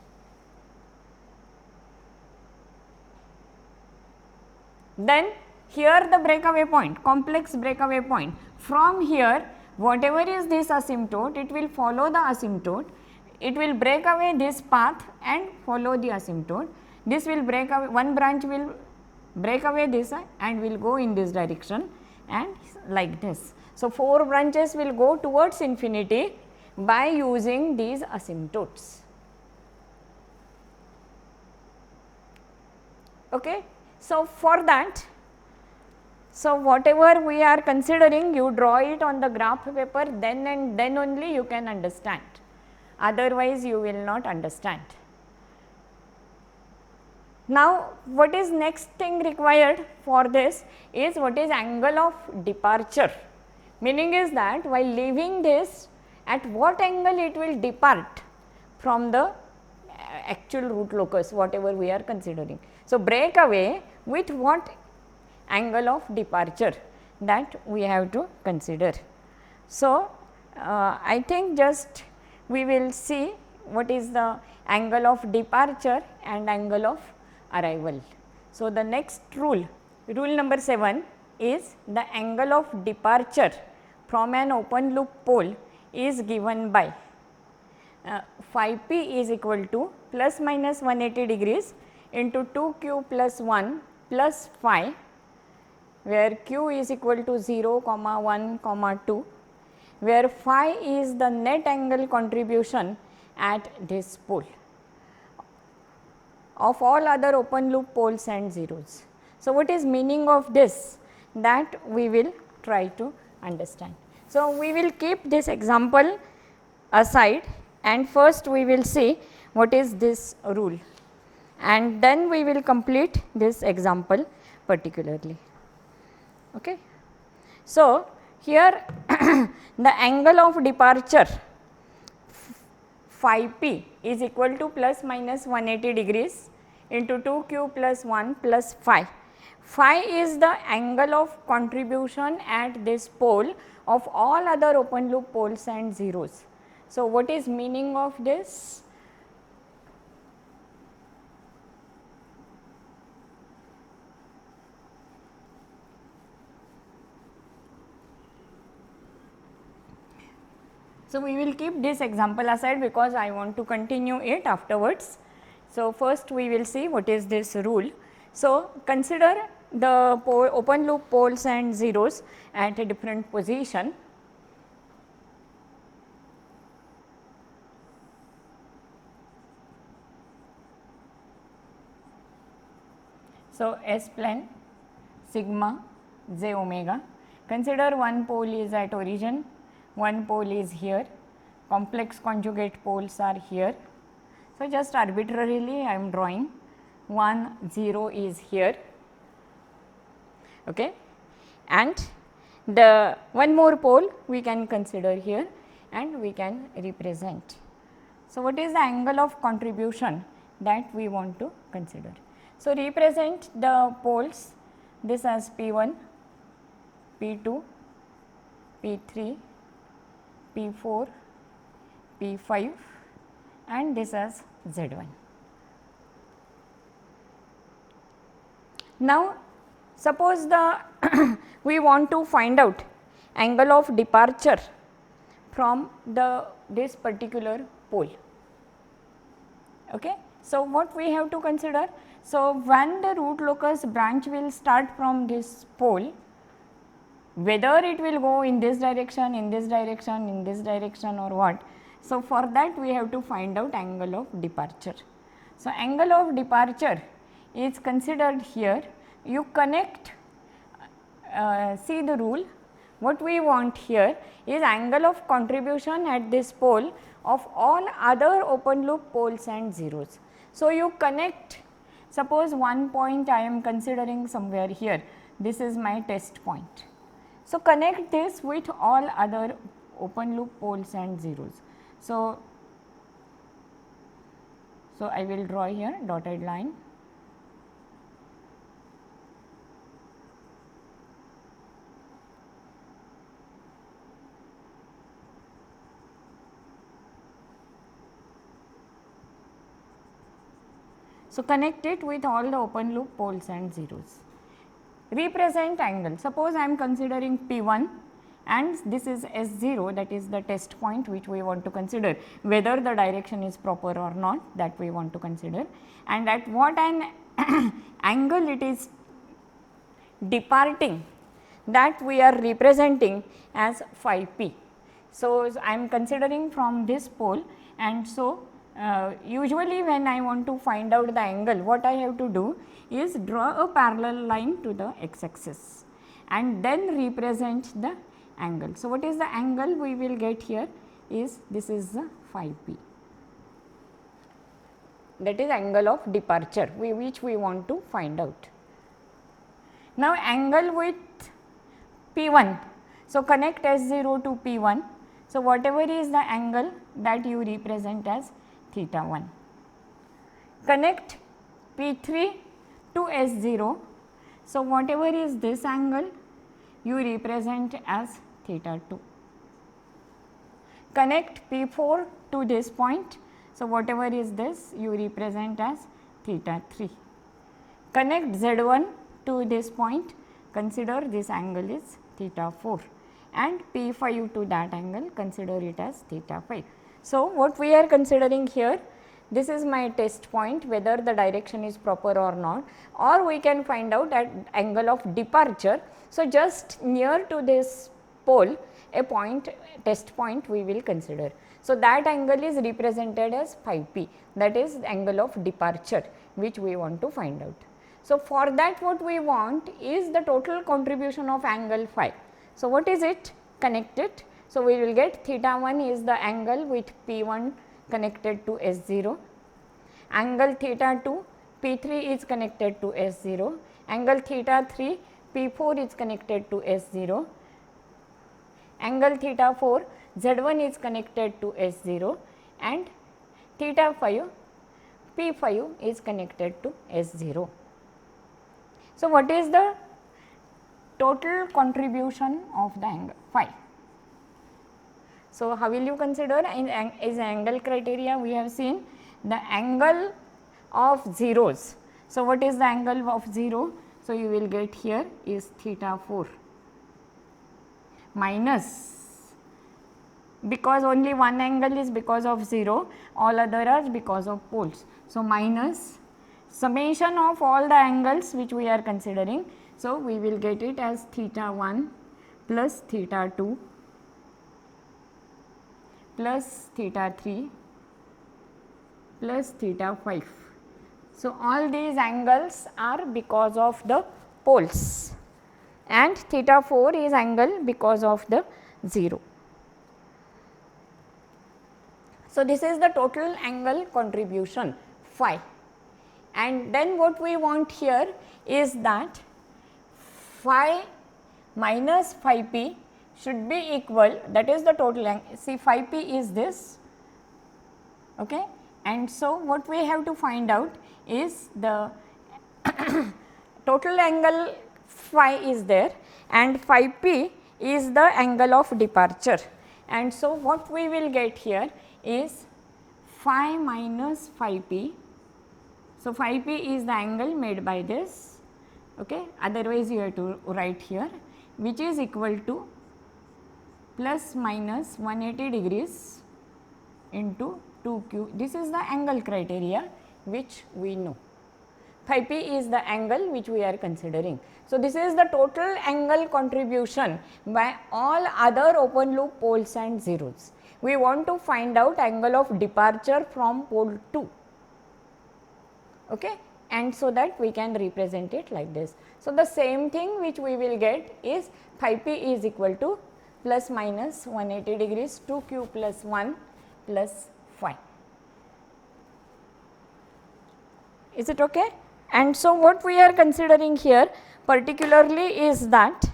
Then here the breakaway point, complex breakaway point. From here, whatever is this asymptote, it will follow the asymptote, it will break away this path and follow the asymptote. This will break away, one branch will break away this and will go in this direction and like this. So, 4 branches will go towards infinity by using these asymptotes. Okay. So, for that, so whatever we are considering, you draw it on the graph paper, then and then only you can understand, otherwise you will not understand. Now, what is next thing required for this is what is angle of departure, meaning is that while leaving this, at what angle it will depart from the actual root locus, whatever we are considering. So, breakaway with what angle of departure, that we have to consider. So, I think just we will see what is the angle of departure and angle of arrival. So, the next rule, rule number 7 is the angle of departure from an open loop pole is given by phi p is equal to plus minus 180 degrees into 2q plus 1 plus phi, where q is equal to 0, 1, 2, where phi is the net angle contribution at this pole of all other open loop poles and zeros. So, what is meaning of this, that we will try to understand. So, we will keep this example aside and first we will see what is this rule, and then we will complete this example particularly. Okay. So, here the angle of departure phi p is equal to plus minus 180 degrees into 2q plus 1 plus phi. Phi is the angle of contribution at this pole of all other open loop poles and zeros. So, what is meaning of this? So, we will keep this example aside because I want to continue it afterwards. So, first we will see what is this rule. So, consider the open loop poles and zeros at a different position. So, S plane sigma j omega, consider one pole is at origin, one pole is here, complex conjugate poles are here. So, just arbitrarily I am drawing 1 0 is here, okay, and the one more pole we can consider here and we can represent. So, what is the angle of contribution that we want to consider? So, represent the poles, this as P1, P2, P3, P4, P5 and this as Z1. Now, suppose the we want to find out angle of departure from this particular pole. Okay. So, what we have to consider? So, when the root locus branch will start from this pole, whether it will go in this direction, in this direction, in this direction or what. So, for that we have to find out angle of departure. So, angle of departure is considered here. You connect, see the rule. What we want here is angle of contribution at this pole of all other open loop poles and zeros. So, you connect, suppose one point I am considering somewhere here, this is my test point. So, connect this with all other open loop poles and zeros. So, I will draw here dotted line. So, connect it with all the open loop poles and zeros. Represent angle. Suppose I am considering P1 and this is S0, that is the test point which we want to consider, whether the direction is proper or not, that we want to consider, and at what an angle it is departing, that we are representing as phi p. So, I am considering from this pole, and so usually when I want to find out the angle, what I have to do is draw a parallel line to the x axis and then represent the angle. So, what is the angle we will get here is this is the phi p, that is angle of departure which we want to find out. Now, angle with P1. So, connect S0 to P1. So, whatever is the angle that you represent as theta 1. Connect P3 to S0. So, whatever is this angle you represent as theta 2. Connect P4 to this point. So, whatever is this you represent as theta 3. Connect Z1 to this point, consider this angle is theta 4, and P5 to that angle, consider it as theta 5. So, what we are considering here, this is my test point, whether the direction is proper or not, or we can find out at angle of departure. So, just near to this pole a point, test point we will consider. So, that angle is represented as phi p, that is angle of departure which we want to find out. So, for that what we want is the total contribution of angle phi. So, what is it? Connect it. So, we will get theta 1 is the angle with P1 connected to S0, angle theta 2 P3 is connected to S0, angle theta 3 P4 is connected to S0, angle theta 4 Z1 is connected to S0, and theta 5 P5 is connected to S0. So, what is the total contribution of the angle phi? So, how will you consider is angle criteria? We have seen the angle of zeros. So, what is the angle of 0? So, you will get here is theta 4 minus, because only one angle is because of 0, all other are because of poles. So, minus summation of all the angles which we are considering. So, we will get it as theta 1 plus theta 2 plus theta 3 plus theta 5. So, all these angles are because of the poles, and theta 4 is angle because of the 0. So, this is the total angle contribution phi, and then what we want here is that phi minus phi p should be equal, that is the total angle. See, phi p is this, okay. And so, what we have to find out is the total angle phi is there, and phi p is the angle of departure. And so, what we will get here is phi minus phi p. So, phi p is the angle made by this, okay. Otherwise, you have to write here, which is equal to plus minus 180 degrees into 2q. This is the angle criteria which we know. phi p is the angle which we are considering. So, this is the total angle contribution by all other open loop poles and zeros. We want to find out angle of departure from pole 2, okay, and so that we can represent it like this. So, the same thing which we will get is phi p is equal to plus minus 180 degrees 2 q plus 1 plus phi. Is it okay? And so, what we are considering here particularly is that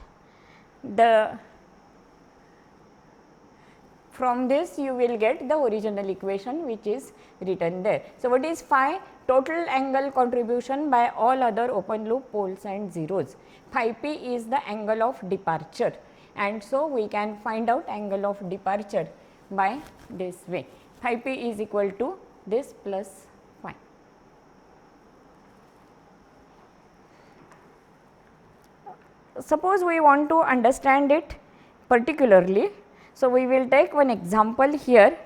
from this you will get the original equation which is written there. So, what is phi? Total angle contribution by all other open loop poles and zeros. Phi p is the angle of departure, and so we can find out angle of departure by this way. Phi p is equal to this plus phi. Suppose we want to understand it particularly. So, we will take one example here,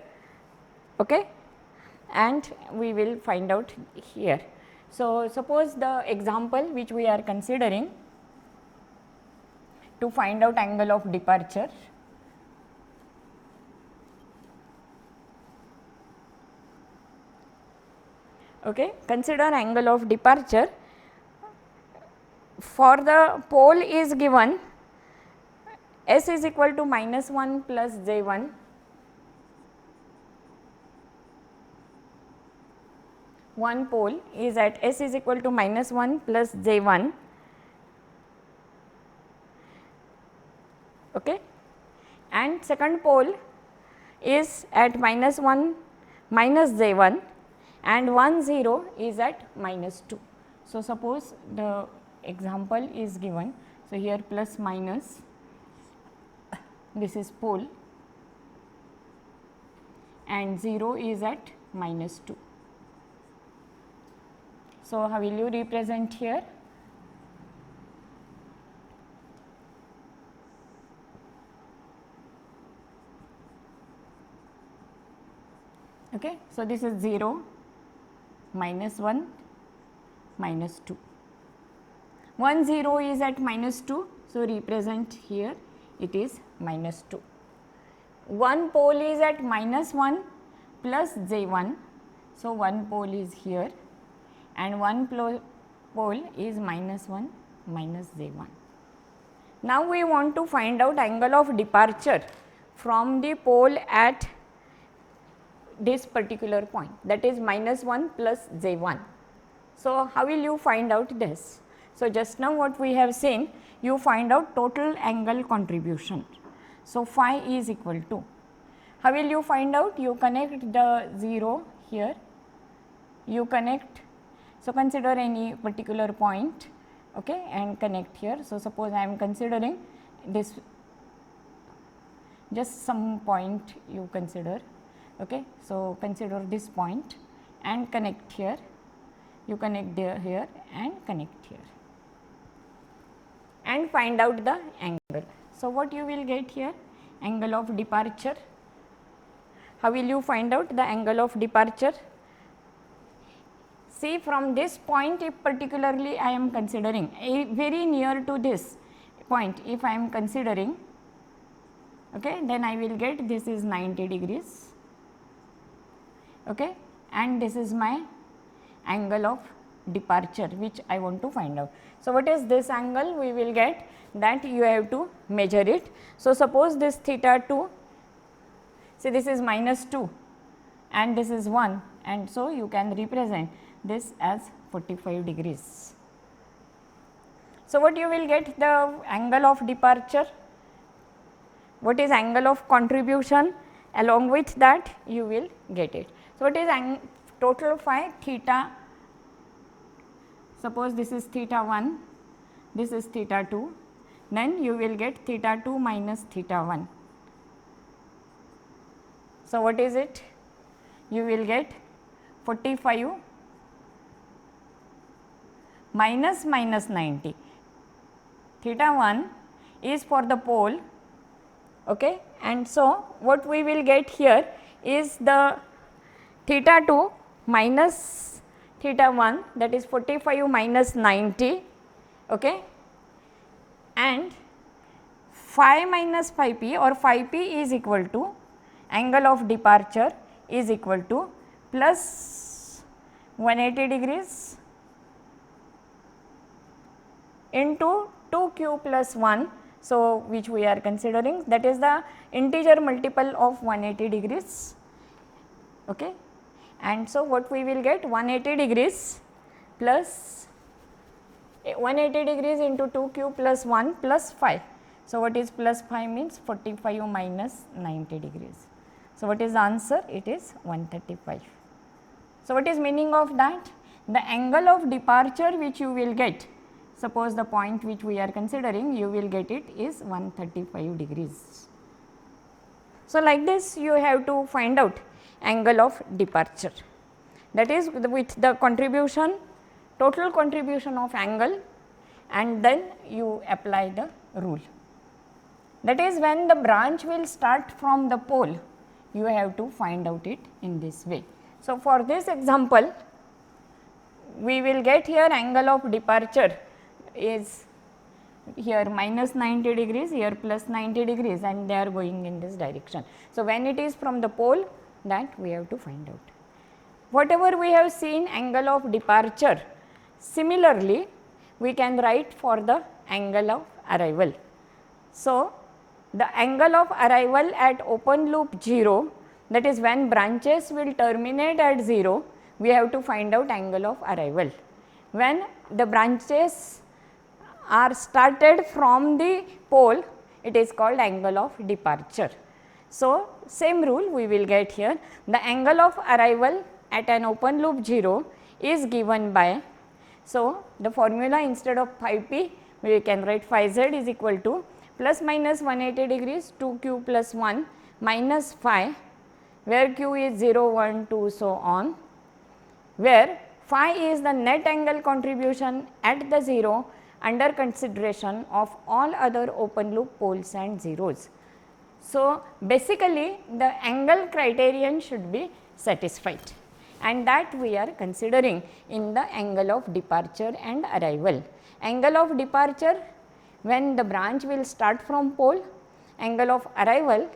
okay, and we will find out here. So, suppose the example which we are considering to find out angle of departure, okay, consider angle of departure. For the pole is given S is equal to minus 1 plus j 1, one pole is at S is equal to minus 1 plus j 1, okay, and second pole is at minus 1 minus j 1 and 1 0 is at minus 2. So, suppose the example is given. So, here plus minus, this is pole, and 0 is at minus 2. So, how will you represent here? Okay. So, this is 0, minus 1, minus 2. 1 0 is at minus 2. So, represent here it is minus 2. One pole is at minus 1 plus j 1. So, one pole is here and one pole is minus 1 minus j 1. Now, we want to find out angle of departure from the pole at this particular point, that is minus 1 plus j 1. So, how will you find out this? So, just now what we have seen, you find out total angle contribution. So, phi is equal to, how will you find out? You connect the 0 here, you connect, so consider any particular point, okay, and connect here. So, suppose I am considering this, just some point you consider, okay. So, consider this point and connect here, you connect there here and connect here and find out the angle. So, what you will get here? Angle of departure. How will you find out the angle of departure? See, from this point, if particularly I am considering very near to this point, if I am considering, okay, then I will get this is 90 degrees, okay, and this is my angle of departure which I want to find out. So, what is this angle? We will get that you have to measure it. So, suppose this theta 2, see this is minus 2 and this is 1, and so you can represent this as 45 degrees. So, what you will get? The angle of departure. What is angle of contribution? Along with that you will get it. So, what is total phi? Theta. Suppose this is theta 1, this is theta 2, then you will get theta 2 minus theta 1. So, what is it? You will get 45 minus 90. Theta 1 is for the pole, okay, and so what we will get here is the theta 2 minus theta 1, that is 45 minus 90, okay, and phi minus phi p or phi p is equal to angle of departure is equal to plus 180 degrees into 2q plus 1. So, which we are considering, that is the integer multiple of 180 degrees, okay. And so, what we will get 180 degrees plus 180 degrees into 2q plus 1 plus phi. So, what is plus phi means 45 minus 90 degrees. So, what is the answer? It is 135. So, what is meaning of that? The angle of departure which you will get, suppose the point which we are considering, you will get it is 135 degrees. So, like this you have to find out angle of departure, that is with the contribution, total contribution of angle, and then you apply the rule. That is when the branch will start from the pole, you have to find out it in this way. So, for this example, we will get here angle of departure is here minus 90 degrees, here plus 90 degrees, and they are going in this direction. So, when it is from the pole, that we have to find out. Whatever we have seen angle of departure, similarly we can write for the angle of arrival. So, the angle of arrival at open loop 0, that is when branches will terminate at 0, we have to find out angle of arrival. When the branches are started from the pole, it is called angle of departure. So, same rule we will get here. The angle of arrival at an open loop 0 is given by, so the formula instead of phi p, we can write phi z is equal to plus minus 180 degrees 2q plus 1 minus phi, where q is 0, 1, 2, so on, where phi is the net angle contribution at the 0 under consideration of all other open loop poles and zeros. So, basically the angle criterion should be satisfied, and that we are considering in the angle of departure and arrival. Angle of departure when the branch will start from pole, angle of arrival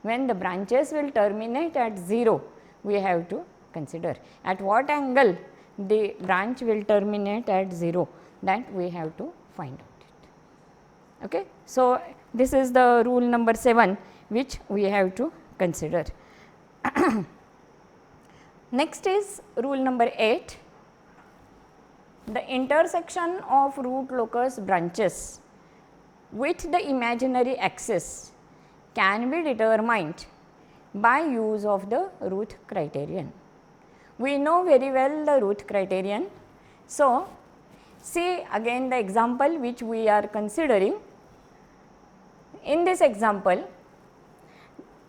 when the branches will terminate at 0, we have to consider. At what angle the branch will terminate at 0, that we have to find out it. Okay. So, this is the rule number 7 which we have to consider. Next is rule number 8. The intersection of root locus branches with the imaginary axis can be determined by use of the Routh criterion. We know very well the Routh criterion. So, see again the example which we are considering. In this example,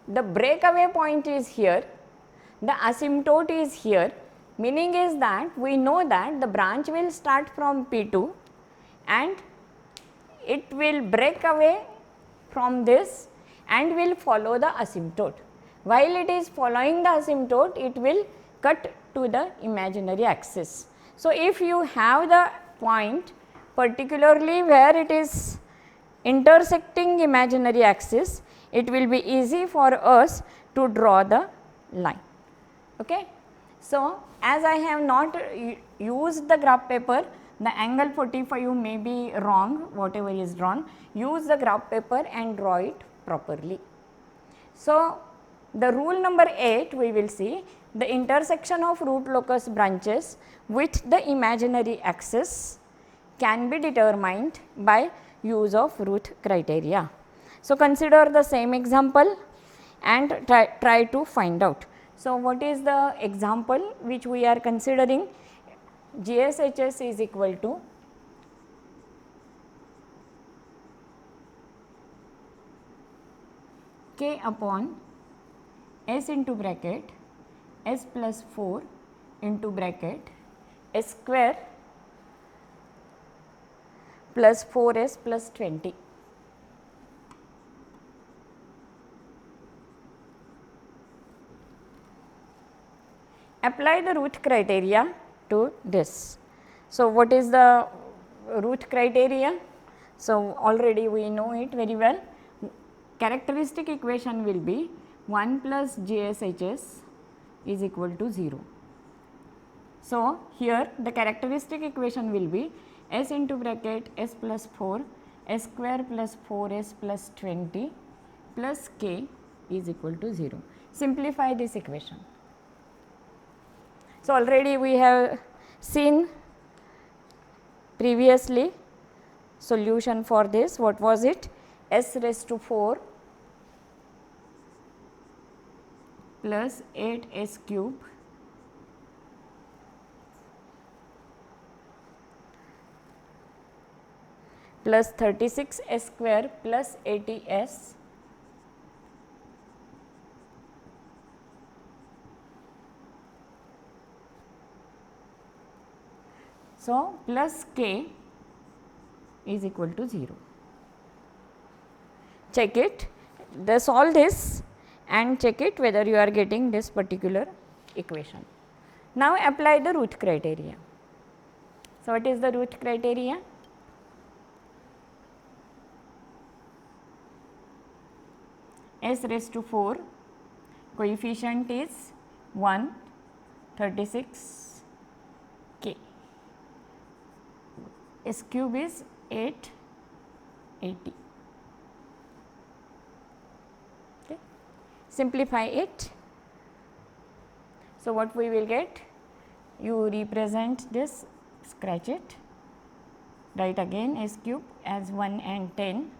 the breakaway point is here, the asymptote is here, meaning is that we know that the branch will start from P2 and it will break away from this and will follow the asymptote. While it is following the asymptote, it will cut to the imaginary axis. So, if you have the point particularly where it is intersecting imaginary axis, it will be easy for us to draw the line. Okay. So, as I have not used the graph paper, the angle 45 may be wrong, whatever is drawn, use the graph paper and draw it properly. So, the rule number 8 we will see, the intersection of root locus branches with the imaginary axis can be determined by use of Routh criteria. So, consider the same example and try to find out. So, what is the example which we are considering? GSHS is equal to K upon S into bracket S plus 4 into bracket S square plus 4S plus 20. Apply the Routh criteria to this. So, what is the root criteria? So, already we know it very well. Characteristic equation will be 1 plus JSHS is equal to 0. So, here the characteristic equation will be S into bracket S plus 4 S square plus 4S plus 20 plus K is equal to 0. Simplify this equation. So, already we have seen previously solution for this. What was it? S raised to 4 plus 8S cube plus 36S square plus 80S so plus K is equal to 0. Check it, solve this and check it whether you are getting this particular equation. Now apply the root criteria. So what is the root criteria? S raised to 4, coefficient is 1, 36, K. S cube is 8, 80. Okay. Simplify it. So, what we will get? You represent this, scratch it, write again S cube as 1 and 10.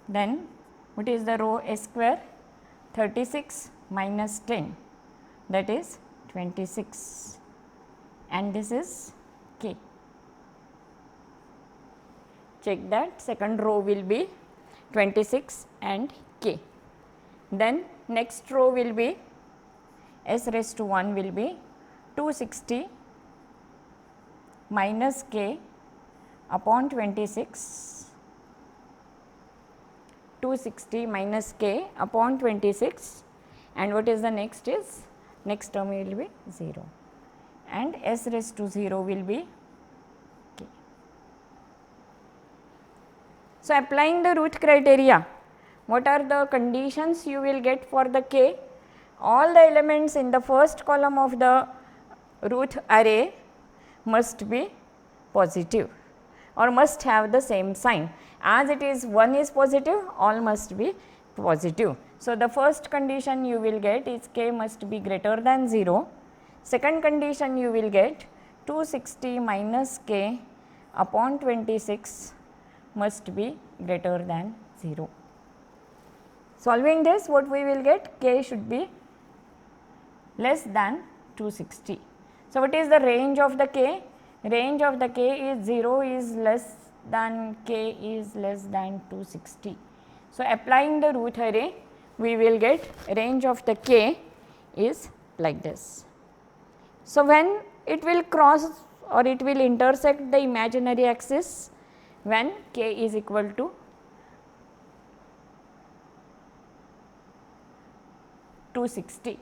Then what is the row? S square, 36 minus 10, that is 26, and this is K. Check that, second row will be 26 and K. Then next row will be S raised to 1 will be 260 minus K upon 26. 260 minus K upon 26, and what is the next is, next term will be 0, and S raised to 0 will be K. So, applying the root criteria, what are the conditions you will get for the K? All the elements in the first column of the root array must be positive or must have the same sign. As it is 1 is positive, all must be positive. So, the first condition you will get is K must be greater than 0. Second condition you will get 260 minus K upon 26 must be greater than 0. Solving this, what we will get? K should be less than 260. So, what is the range of the K? Range of the K is 0 is less than K is less than 260. So, applying the root array, we will get range of the K is like this. So, when it will cross or it will intersect the imaginary axis, when K is equal to 260.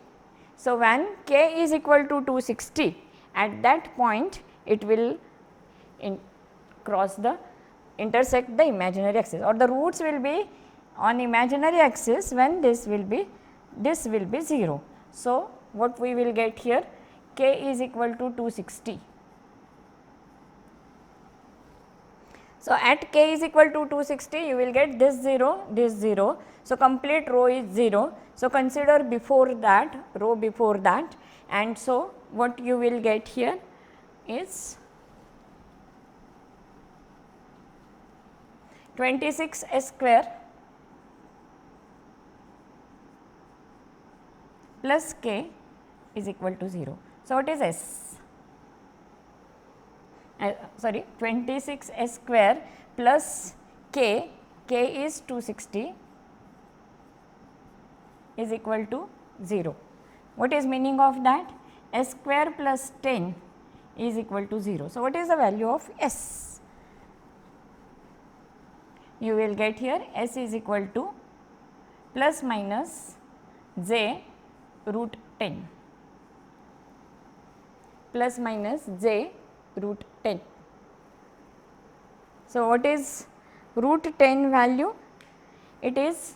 So, when K is equal to 260, at that point it will intersect the imaginary axis, or the roots will be on imaginary axis when this will be 0. So, what we will get here? K is equal to 260. So, at K is equal to 260, you will get this 0, this 0. So, complete row is 0. So, consider before that, row before that, and so what you will get here is 26 S square plus K is equal to 0. So, what is S? 26 S square plus K, K is 260 is equal to 0. What is meaning of that? S square plus 10 is equal to 0. So, what is the value of S? You will get here S is equal to plus minus j root 10. plus minus j root 10. So, what is root 10 value? It is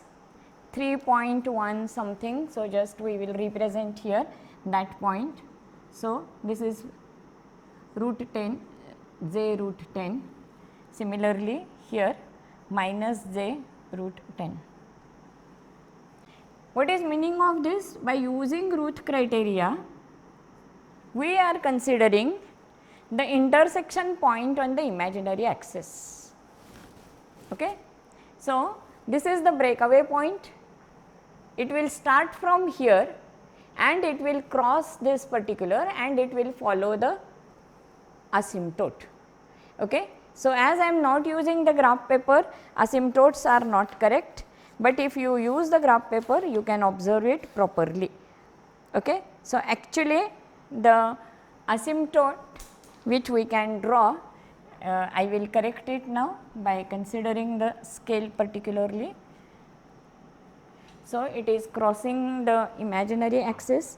3.1 something. So, just we will represent here that point. So, this is root 10 j root 10. Similarly, here minus j root 10. What is meaning of this? By using Routh criteria, we are considering the intersection point on the imaginary axis. Okay. So, this is the breakaway point. It will start from here and it will cross this particular and it will follow the asymptote. Okay. So, as I am not using the graph paper, asymptotes are not correct, but if you use the graph paper, you can observe it properly. Okay. So, actually the asymptote which we can draw, I will correct it now by considering the scale particularly. So, it is crossing the imaginary axis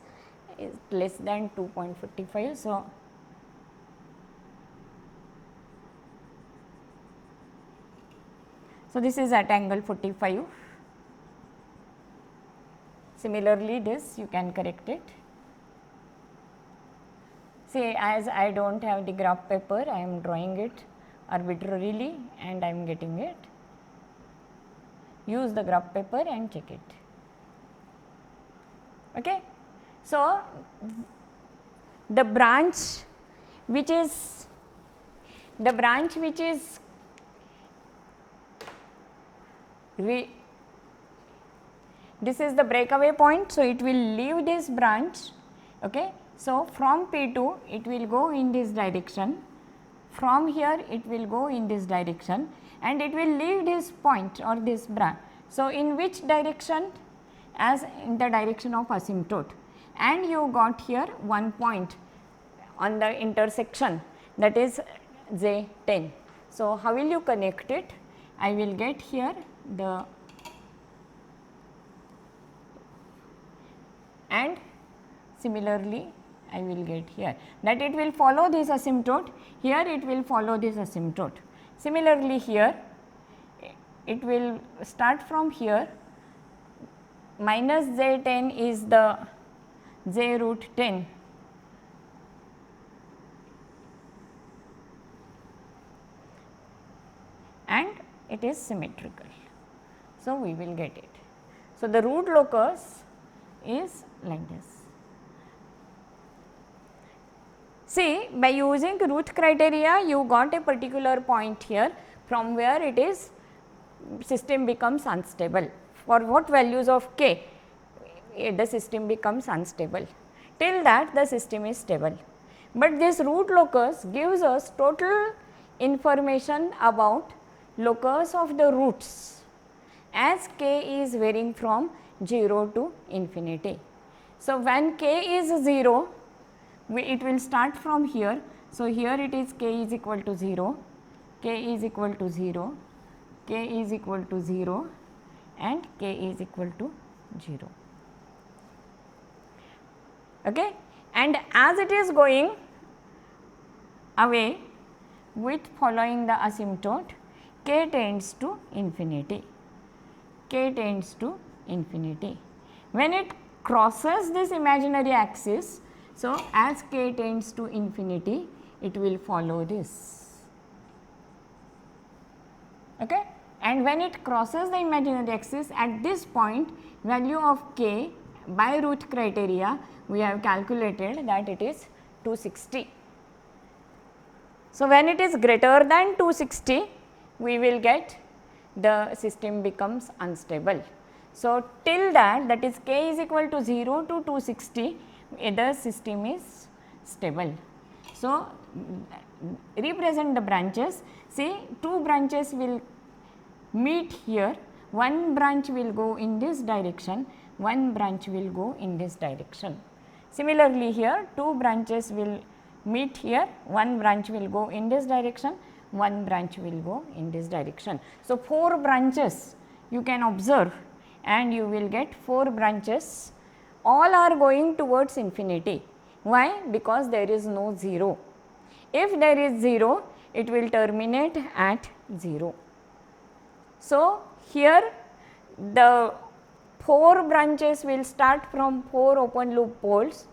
is less than 2.45. So, this is at angle 45. Similarly, this you can correct it. See, as I do not have the graph paper, I am drawing it arbitrarily and I am getting it. Use the graph paper and check it. Okay. So, the branch which is this is the breakaway point. So, it will leave this branch. Okay. So, from P2 it will go in this direction, from here it will go in this direction and it will leave this point or this branch. So, in which direction? As in the direction of asymptote, and you got here one point on the intersection, that is j 10. So, how will you connect it? I will get here the and similarly I will get here that it will follow this asymptote, here it will follow this asymptote. Similarly, here it will start from here, minus j 10 is the j root 10 and it is symmetrical. So, we will get it. So, the root locus is like this. See, by using Routh criteria, you got a particular point here from where it is system becomes unstable. For what values of k the system becomes unstable, till that the system is stable. But this root locus gives us total information about locus of the roots as k is varying from 0 to infinity. So, when k is 0, it will start from here. So, here it is k is equal to 0, k is equal to 0, k is equal to 0 and k is equal to 0. Okay. And as it is going away with following the asymptote, k tends to infinity, k tends to infinity. When it crosses this imaginary axis, so as k tends to infinity, it will follow this. Okay. And when it crosses the imaginary axis, at this point value of k by Routh criteria, we have calculated that it is 260. So, when it is greater than 260, we will get the system becomes unstable. So, till that is k is equal to 0 to 260, the system is stable. So, represent the branches. See, two branches will meet here, one branch will go in this direction, one branch will go in this direction. Similarly, here two branches will meet here, one branch will go in this direction, one branch will go in this direction. So, 4 branches you can observe and you will get 4 branches, all are going towards infinity. Why? Because there is no 0. If there is 0, it will terminate at 0. So, here the 4 branches will start from 4 open loop poles,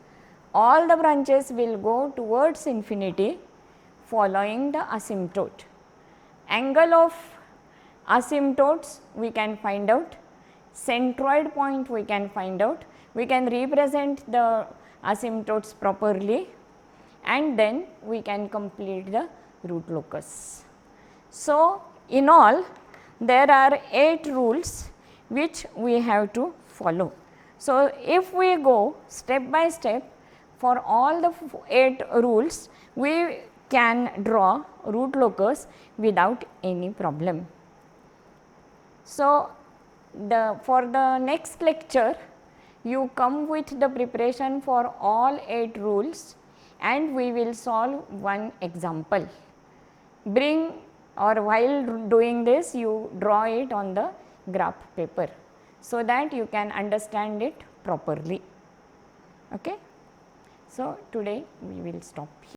all the branches will go towards infinity following the asymptote. Angle of asymptotes we can find out, centroid point we can find out, we can represent the asymptotes properly, and then we can complete the root locus. So, in all there are 8 rules which we have to follow. So, if we go step by step for all the 8 rules, we can draw root locus without any problem. So, for the next lecture you come with the preparation for all 8 rules and we will solve one example. Bring, or while doing this you draw it on the graph paper, so that you can understand it properly. Okay? So, today we will stop here.